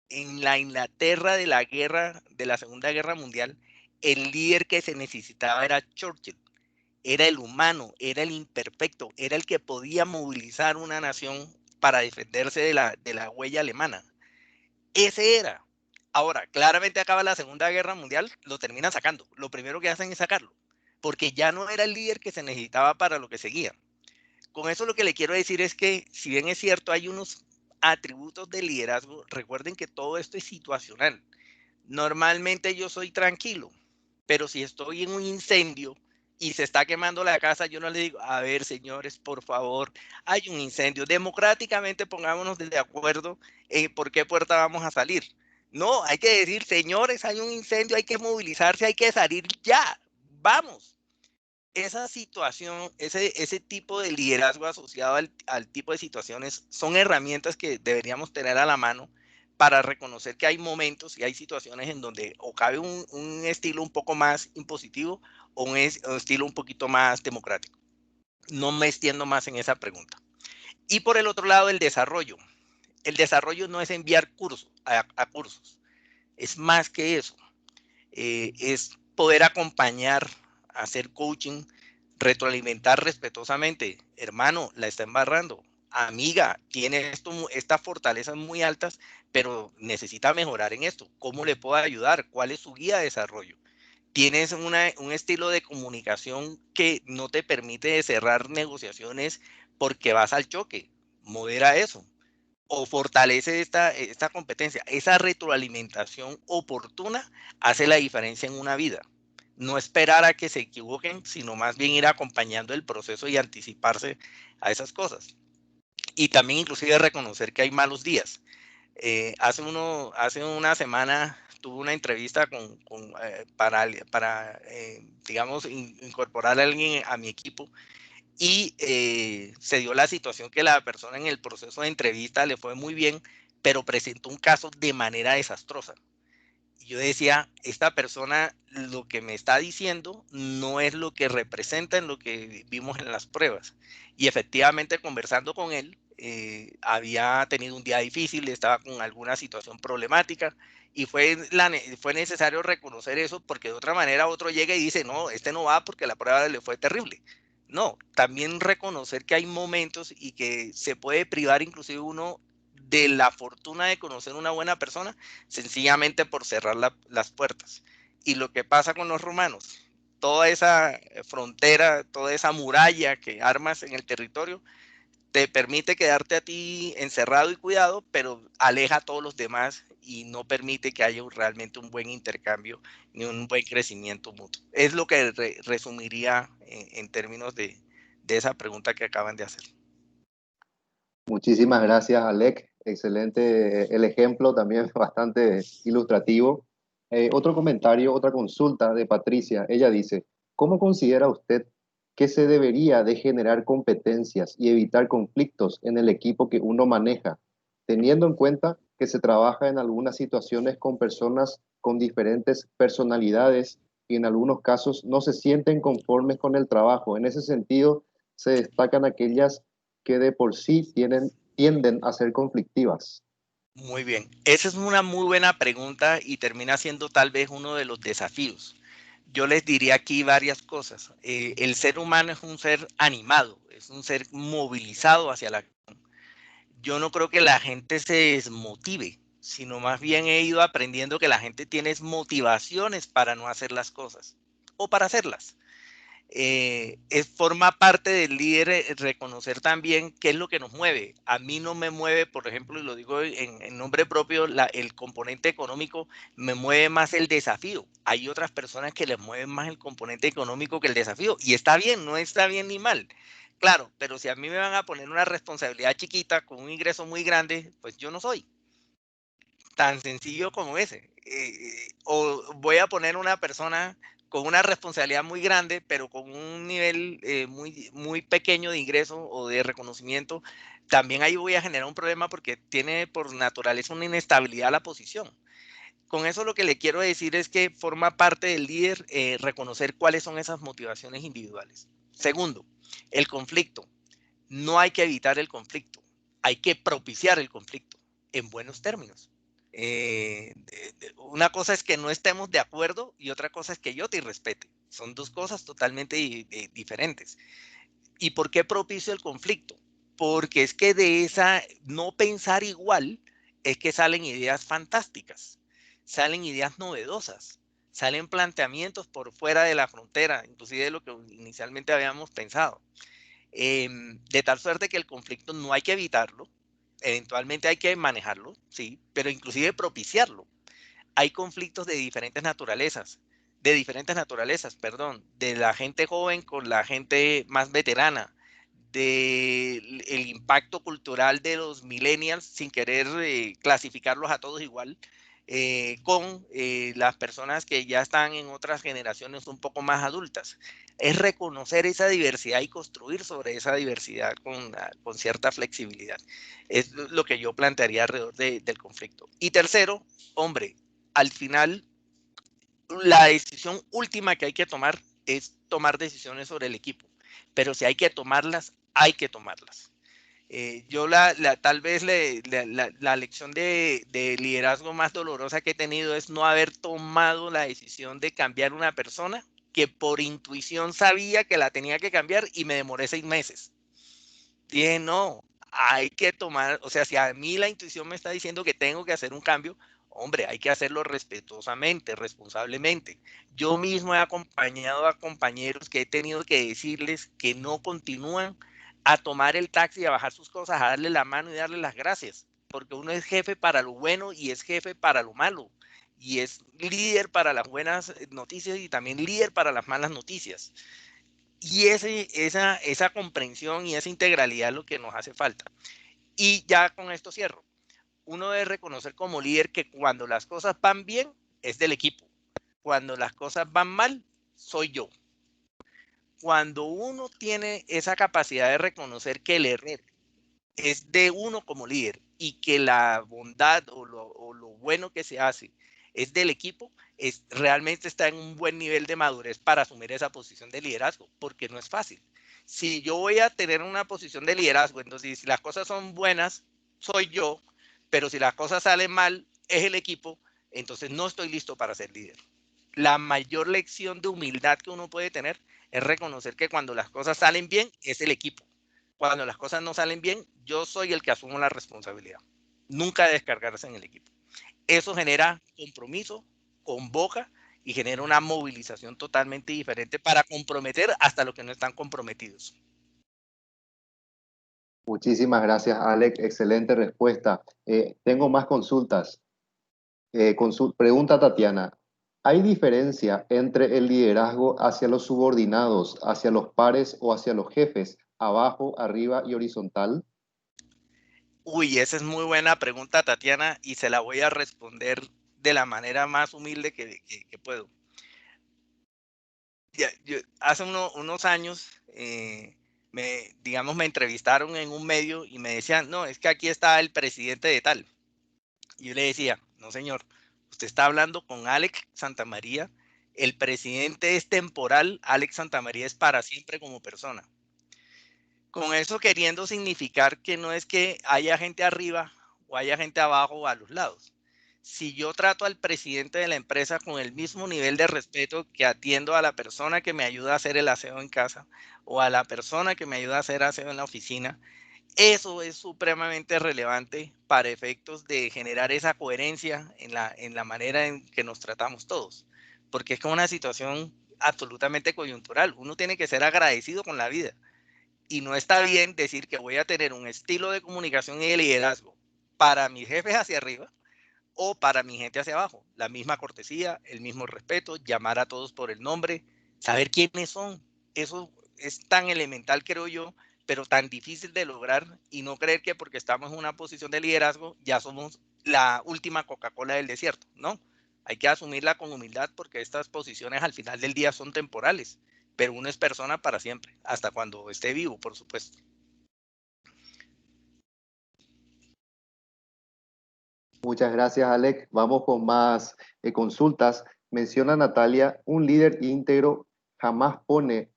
En la Inglaterra de la guerra, de la Segunda Guerra Mundial, el líder que se necesitaba era Churchill. Era el humano, era el imperfecto, era el que podía movilizar una nación para defenderse de la huella alemana. Ese era. Ahora, claramente acaba la Segunda Guerra Mundial, lo terminan sacando. Lo primero que hacen es sacarlo, porque ya no era el líder que se necesitaba para lo que seguía. Con eso lo que le quiero decir es que, si bien es cierto, hay unos atributos de liderazgo, recuerden que todo esto es situacional. Normalmente yo soy tranquilo, pero si estoy en un incendio y se está quemando la casa, yo no le digo, a ver, señores, por favor, hay un incendio. Democráticamente pongámonos de acuerdo en por qué puerta vamos a salir. No, hay que decir, señores, hay un incendio, hay que movilizarse, hay que salir ya. Vamos. Esa situación, ese tipo de liderazgo asociado al tipo de situaciones son herramientas que deberíamos tener a la mano para reconocer que hay momentos y hay situaciones en donde o cabe un estilo un poco más impositivo o un estilo un poquito más democrático. No me extiendo más en esa pregunta. Y por el otro lado, el desarrollo. El desarrollo no es enviar cursos a cursos. Es más que eso. Es poder acompañar, hacer coaching, retroalimentar respetuosamente. Hermano, la está embarrando. Amiga, tiene estas fortalezas muy altas, pero necesita mejorar en esto. ¿Cómo le puedo ayudar? ¿Cuál es su guía de desarrollo? Tienes un estilo de comunicación que no te permite cerrar negociaciones porque vas al choque. Modera eso o fortalece esta competencia. Esa retroalimentación oportuna hace la diferencia en una vida. No esperar a que se equivoquen, sino más bien ir acompañando el proceso y anticiparse a esas cosas. Y también inclusive reconocer que hay malos días. Hace una semana tuve una entrevista para digamos, incorporar a alguien a mi equipo y se dio la situación que la persona en el proceso de entrevista le fue muy bien, pero presentó un caso de manera desastrosa. Y yo decía, esta persona lo que me está diciendo no es lo que representa en lo que vimos en las pruebas. Y efectivamente conversando con él, había tenido un día difícil, estaba con alguna situación problemática y fue necesario reconocer eso porque de otra manera otro llega y dice, no, este no va porque la prueba le fue terrible. No, también reconocer que hay momentos y que se puede privar inclusive uno de la fortuna de conocer una buena persona sencillamente por cerrar las puertas. Y lo que pasa con los romanos, toda esa frontera, toda esa muralla que armas en el territorio, te permite quedarte a ti encerrado y cuidado, pero aleja a todos los demás y no permite que haya realmente un buen intercambio ni un buen crecimiento mutuo. Es lo que resumiría en términos de esa pregunta que acaban de hacer. Muchísimas gracias, Alec. Excelente el ejemplo, también bastante ilustrativo. Otro comentario, otra consulta de Patricia. Ella dice, ¿cómo considera usted que se debería de generar competencias y evitar conflictos en el equipo que uno maneja, teniendo en cuenta que se trabaja en algunas situaciones con personas con diferentes personalidades y en algunos casos no se sienten conformes con el trabajo? En ese sentido, se destacan aquellas que de por sí tienden a ser conflictivas. Muy bien, esa es una muy buena pregunta y termina siendo tal vez uno de los desafíos. Yo les diría aquí varias cosas. El ser humano es un ser animado, es un ser movilizado hacia la... Yo no creo que la gente se desmotive, sino más bien he ido aprendiendo que la gente tiene motivaciones para no hacer las cosas o para hacerlas. Forma parte del líder reconocer también qué es lo que nos mueve. A mí no me mueve, por ejemplo, y lo digo en nombre propio, el componente económico, me mueve más el desafío. Hay otras personas que les mueven más el componente económico que el desafío. Y está bien, no está bien ni mal. Claro, pero si a mí me van a poner una responsabilidad chiquita con un ingreso muy grande, pues yo no soy tan sencillo como ese. O voy a poner una persona con una responsabilidad muy grande, pero con un nivel muy pequeño de ingreso o de reconocimiento, también ahí voy a generar un problema porque tiene por naturaleza una inestabilidad la posición. Con eso lo que le quiero decir es que forma parte del líder reconocer cuáles son esas motivaciones individuales. Segundo, el conflicto. No hay que evitar el conflicto, hay que propiciar el conflicto en buenos términos. Una cosa es que no estemos de acuerdo y otra cosa es que yo te irrespete. Son dos cosas totalmente diferentes. ¿Y por qué propicio el conflicto? Porque es que de esa no pensar igual es que salen ideas fantásticas, salen ideas novedosas, salen planteamientos por fuera de la frontera, inclusive de lo que inicialmente habíamos pensado. De tal suerte que el conflicto no hay que evitarlo, eventualmente hay que manejarlo, sí, pero inclusive propiciarlo. Hay conflictos de diferentes naturalezas, perdón, de la gente joven con la gente más veterana, del el impacto cultural de los millennials, sin querer clasificarlos a todos igual, con las personas que ya están en otras generaciones un poco más adultas. Es reconocer esa diversidad y construir sobre esa diversidad con cierta flexibilidad. Es lo que yo plantearía alrededor del conflicto. Y tercero, hombre, al final, la decisión última que hay que tomar es tomar decisiones sobre el equipo. Pero si hay que tomarlas, hay que tomarlas. Tal vez la lección de liderazgo más dolorosa que he tenido es no haber tomado la decisión de cambiar una persona que por intuición sabía que la tenía que cambiar y me demoré 6 meses. Dije, no, hay que tomar, o sea, si a mí la intuición me está diciendo que tengo que hacer un cambio, hombre, hay que hacerlo respetuosamente, responsablemente. Yo mismo he acompañado a compañeros que he tenido que decirles que no continúan a tomar el taxi, a bajar sus cosas, a darle la mano y darle las gracias, porque uno es jefe para lo bueno y es jefe para lo malo, y es líder para las buenas noticias y también líder para las malas noticias. Y esa comprensión y esa integralidad es lo que nos hace falta. Y ya con esto cierro. Uno debe reconocer como líder que cuando las cosas van bien, es del equipo. Cuando las cosas van mal, soy yo. Cuando uno tiene esa capacidad de reconocer que el error es de uno como líder y que la bondad o lo bueno que se hace es del equipo, realmente está en un buen nivel de madurez para asumir esa posición de liderazgo, porque no es fácil. Si yo voy a tener una posición de liderazgo, entonces si las cosas son buenas, soy yo, pero si las cosas salen mal, es el equipo, entonces no estoy listo para ser líder. La mayor lección de humildad que uno puede tener es reconocer que cuando las cosas salen bien, es el equipo. Cuando las cosas no salen bien, yo soy el que asumo la responsabilidad. Nunca descargarse en el equipo. Eso genera compromiso, convoca y genera una movilización totalmente diferente para comprometer hasta los que no están comprometidos. Muchísimas gracias, Alex. Excelente respuesta. Tengo más consultas. Pregunta Tatiana. ¿Hay diferencia entre el liderazgo hacia los subordinados, hacia los pares o hacia los jefes, abajo, arriba y horizontal? Uy, esa es muy buena pregunta, Tatiana, y se la voy a responder de la manera más humilde que puedo. Hace unos años, digamos, me entrevistaron en un medio y me decían, no, es que aquí está el presidente de tal. Y yo le decía, no señor, usted está hablando con Alex Santamaría, el presidente es temporal, Alex Santamaría es para siempre como persona. Con eso queriendo significar que no es que haya gente arriba o haya gente abajo o a los lados. Si yo trato al presidente de la empresa con el mismo nivel de respeto que atiendo a la persona que me ayuda a hacer el aseo en casa o a la persona que me ayuda a hacer aseo en la oficina, eso es supremamente relevante para efectos de generar esa coherencia en la manera en que nos tratamos todos, porque es como una situación absolutamente coyuntural. Uno tiene que ser agradecido con la vida y no está bien decir que voy a tener un estilo de comunicación y de liderazgo para mis jefes hacia arriba o para mi gente hacia abajo. La misma cortesía, el mismo respeto, llamar a todos por el nombre, saber quiénes son. Eso es tan elemental, creo yo, pero tan difícil de lograr y no creer que porque estamos en una posición de liderazgo ya somos la última Coca-Cola del desierto. No, hay que asumirla con humildad porque estas posiciones al final del día son temporales, pero uno es persona para siempre, hasta cuando esté vivo, por supuesto. Muchas gracias, Alex. Vamos con más consultas. Menciona Natalia, un líder íntegro jamás pone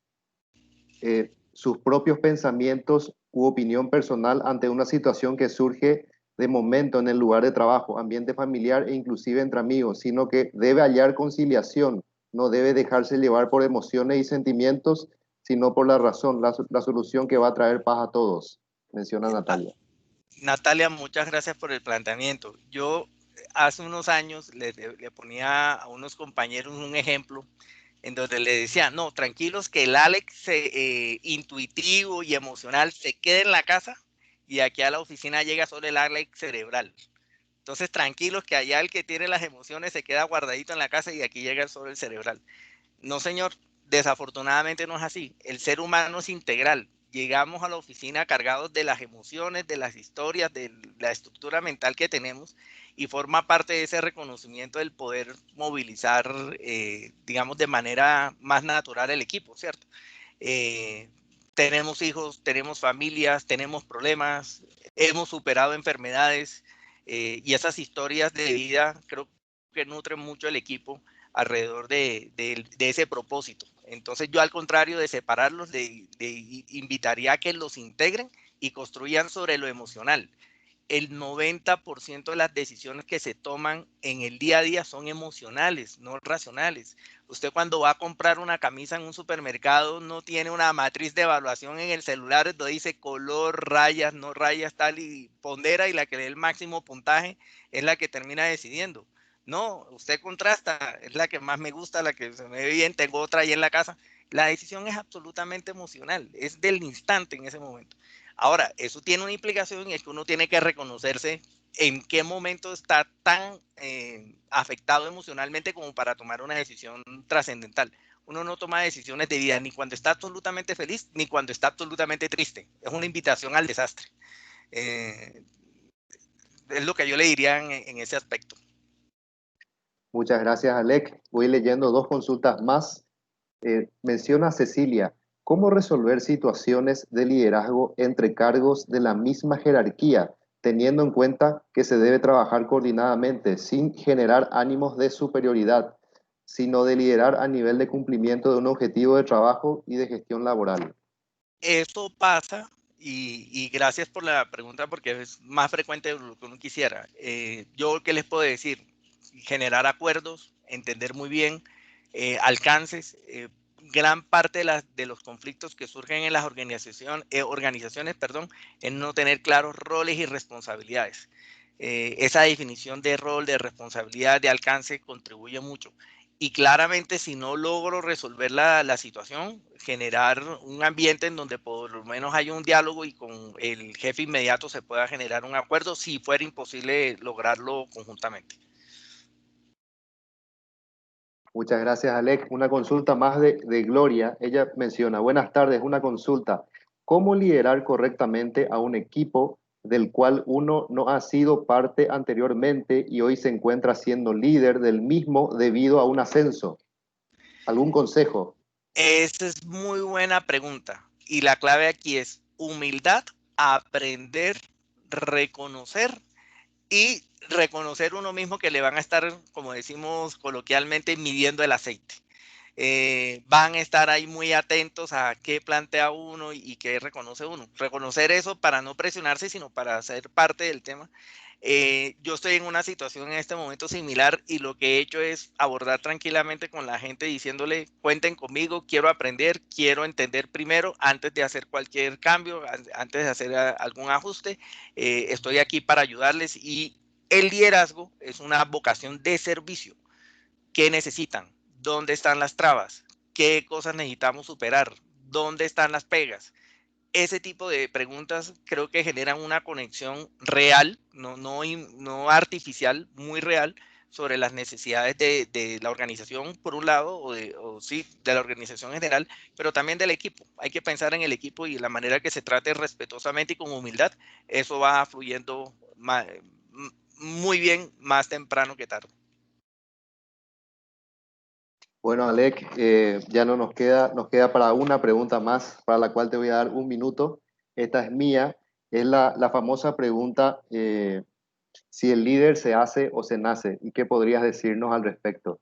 sus propios pensamientos u opinión personal ante una situación que surge de momento en el lugar de trabajo, ambiente familiar e inclusive entre amigos, sino que debe hallar conciliación, no debe dejarse llevar por emociones y sentimientos, sino por la razón, la solución que va a traer paz a todos, menciona Natalia. Natalia, muchas gracias por el planteamiento. Yo hace unos años le ponía a unos compañeros un ejemplo en donde le decía, no, tranquilos que el Alex intuitivo y emocional se quede en la casa y aquí a la oficina llega solo el Alex cerebral. Entonces, tranquilos que allá el que tiene las emociones se queda guardadito en la casa y aquí llega solo el cerebral. No, señor, desafortunadamente no es así. El ser humano es integral. Llegamos a la oficina cargados de las emociones, de las historias, de la estructura mental que tenemos y forma parte de ese reconocimiento del poder movilizar, digamos, de manera más natural el equipo, ¿cierto? Eh, Tenemos hijos, tenemos familias, tenemos problemas, hemos superado enfermedades y esas historias de vida creo que nutren mucho el equipo alrededor de ese propósito. Entonces yo al contrario de separarlos, le invitaría a que los integren y construyan sobre lo emocional. El 90% de las decisiones que se toman en el día a día son emocionales, no racionales. Usted cuando va a comprar una camisa en un supermercado no tiene una matriz de evaluación en el celular donde dice color, rayas, no rayas, tal, y pondera, y la que le dé el máximo puntaje es la que termina decidiendo. No, usted contrasta, es la que más me gusta, la que se me ve bien, tengo otra ahí en la casa. La decisión es absolutamente emocional, es del instante en ese momento. Ahora, eso tiene una implicación y es que uno tiene que reconocerse en qué momento está tan afectado emocionalmente como para tomar una decisión trascendental. Uno no toma decisiones de vida ni cuando está absolutamente feliz ni cuando está absolutamente triste. Es una invitación al desastre. Eh, es lo que yo le diría en ese aspecto. Muchas gracias, Alec. Voy leyendo dos consultas más. Menciona Cecilia, ¿cómo resolver situaciones de liderazgo entre cargos de la misma jerarquía, teniendo en cuenta que se debe trabajar coordinadamente, sin generar ánimos de superioridad, sino de liderar a nivel de cumplimiento de un objetivo de trabajo y de gestión laboral? Eso pasa y gracias por la pregunta porque es más frecuente de lo que uno quisiera. Yo, ¿qué les puedo decir? Generar acuerdos, entender muy bien alcances. Gran parte de los conflictos que surgen en las organizaciones, perdón, es no tener claros roles y responsabilidades. Esa definición de rol, de responsabilidad, de alcance contribuye mucho. Y claramente, si no logro resolver la situación, generar un ambiente en donde por lo menos haya un diálogo y con el jefe inmediato se pueda generar un acuerdo, si fuera imposible lograrlo conjuntamente. Muchas gracias, Alec. Una consulta más de Gloria. Ella menciona, buenas tardes, una consulta. ¿Cómo liderar correctamente a un equipo del cual uno no ha sido parte anteriormente y hoy se encuentra siendo líder del mismo debido a un ascenso? ¿Algún consejo? Esa es muy buena pregunta. Y la clave aquí es humildad, aprender, reconocer y reconocer uno mismo que le van a estar, como decimos coloquialmente, midiendo el aceite. Van a estar ahí muy atentos a qué plantea uno y qué reconoce uno. Reconocer eso para no presionarse, sino para ser parte del tema. Yo estoy en una situación en este momento similar y lo que he hecho es abordar tranquilamente con la gente diciéndole, cuenten conmigo, quiero aprender, quiero entender primero antes de hacer cualquier cambio, antes de hacer algún ajuste. Estoy aquí para ayudarles y el liderazgo es una vocación de servicio. ¿Qué necesitan? ¿Dónde están las trabas? ¿Qué cosas necesitamos superar? ¿Dónde están las pegas? Ese tipo de preguntas creo que generan una conexión real, no artificial, muy real, sobre las necesidades de la organización, por un lado, o sí, de la organización en general, pero también del equipo. Hay que pensar en el equipo y la manera que se trate respetuosamente y con humildad, eso va fluyendo muy bien más temprano que tarde. Bueno, Alec, ya no nos queda para una pregunta más, para la cual te voy a dar un minuto. Esta es mía, es la famosa pregunta, si el líder se hace o se nace, ¿y qué podrías decirnos al respecto?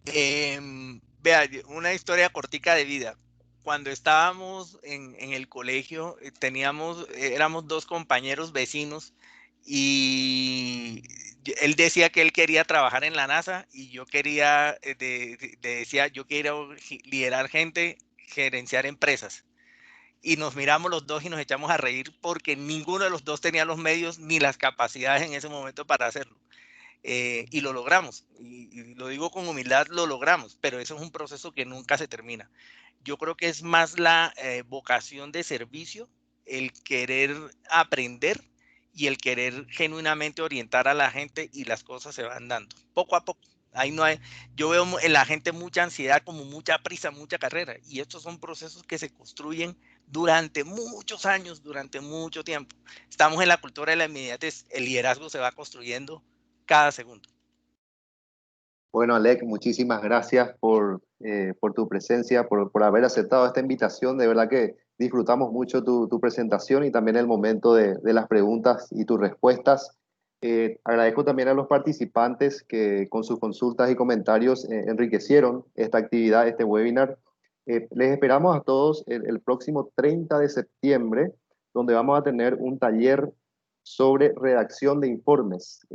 Vea, una historia cortica de vida. Cuando estábamos en el colegio, éramos dos compañeros vecinos y él decía que él quería trabajar en la NASA y yo quería, decía, yo quiero liderar gente, gerenciar empresas. Y nos miramos los dos y nos echamos a reír porque ninguno de los dos tenía los medios ni las capacidades en ese momento para hacerlo. Y lo logramos. Y lo digo con humildad, lo logramos, pero eso es un proceso que nunca se termina. Yo creo que es más la vocación de servicio, el querer aprender y el querer genuinamente orientar a la gente y las cosas se van dando poco a poco. Ahí no hay, yo veo en la gente mucha ansiedad, como mucha prisa, mucha carrera, y estos son procesos que se construyen durante muchos años, durante mucho tiempo. Estamos en la cultura de la inmediatez, el liderazgo se va construyendo cada segundo. Bueno, Alec, muchísimas gracias por tu presencia, por haber aceptado esta invitación. De verdad que disfrutamos mucho tu presentación y también el momento de las preguntas y tus respuestas. Agradezco también a los participantes que con sus consultas y comentarios enriquecieron esta actividad, este webinar. Les esperamos a todos el próximo 30 de septiembre donde vamos a tener un taller sobre redacción de informes.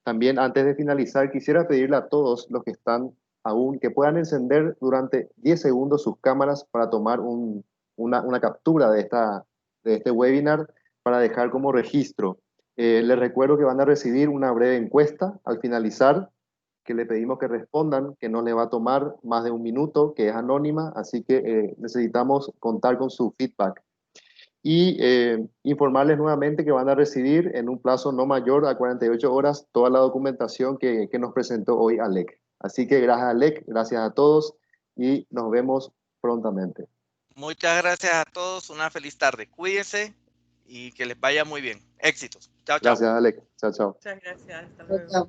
También antes de finalizar, quisiera pedirle a todos los que están aún que puedan encender durante 10 segundos sus cámaras para tomar una captura de este webinar para dejar como registro. Les recuerdo que van a recibir una breve encuesta al finalizar, que le pedimos que respondan, que no le va a tomar más de un minuto, que es anónima, así que necesitamos contar con su feedback. Y informarles nuevamente que van a recibir en un plazo no mayor a 48 horas toda la documentación que nos presentó hoy Alec. Así que gracias Alec, gracias a todos y nos vemos prontamente. Muchas gracias a todos, una feliz tarde. Cuídense y que les vaya muy bien. Éxitos. Chao, chao. Gracias Alec. Chao, chao. Muchas gracias. Hasta luego.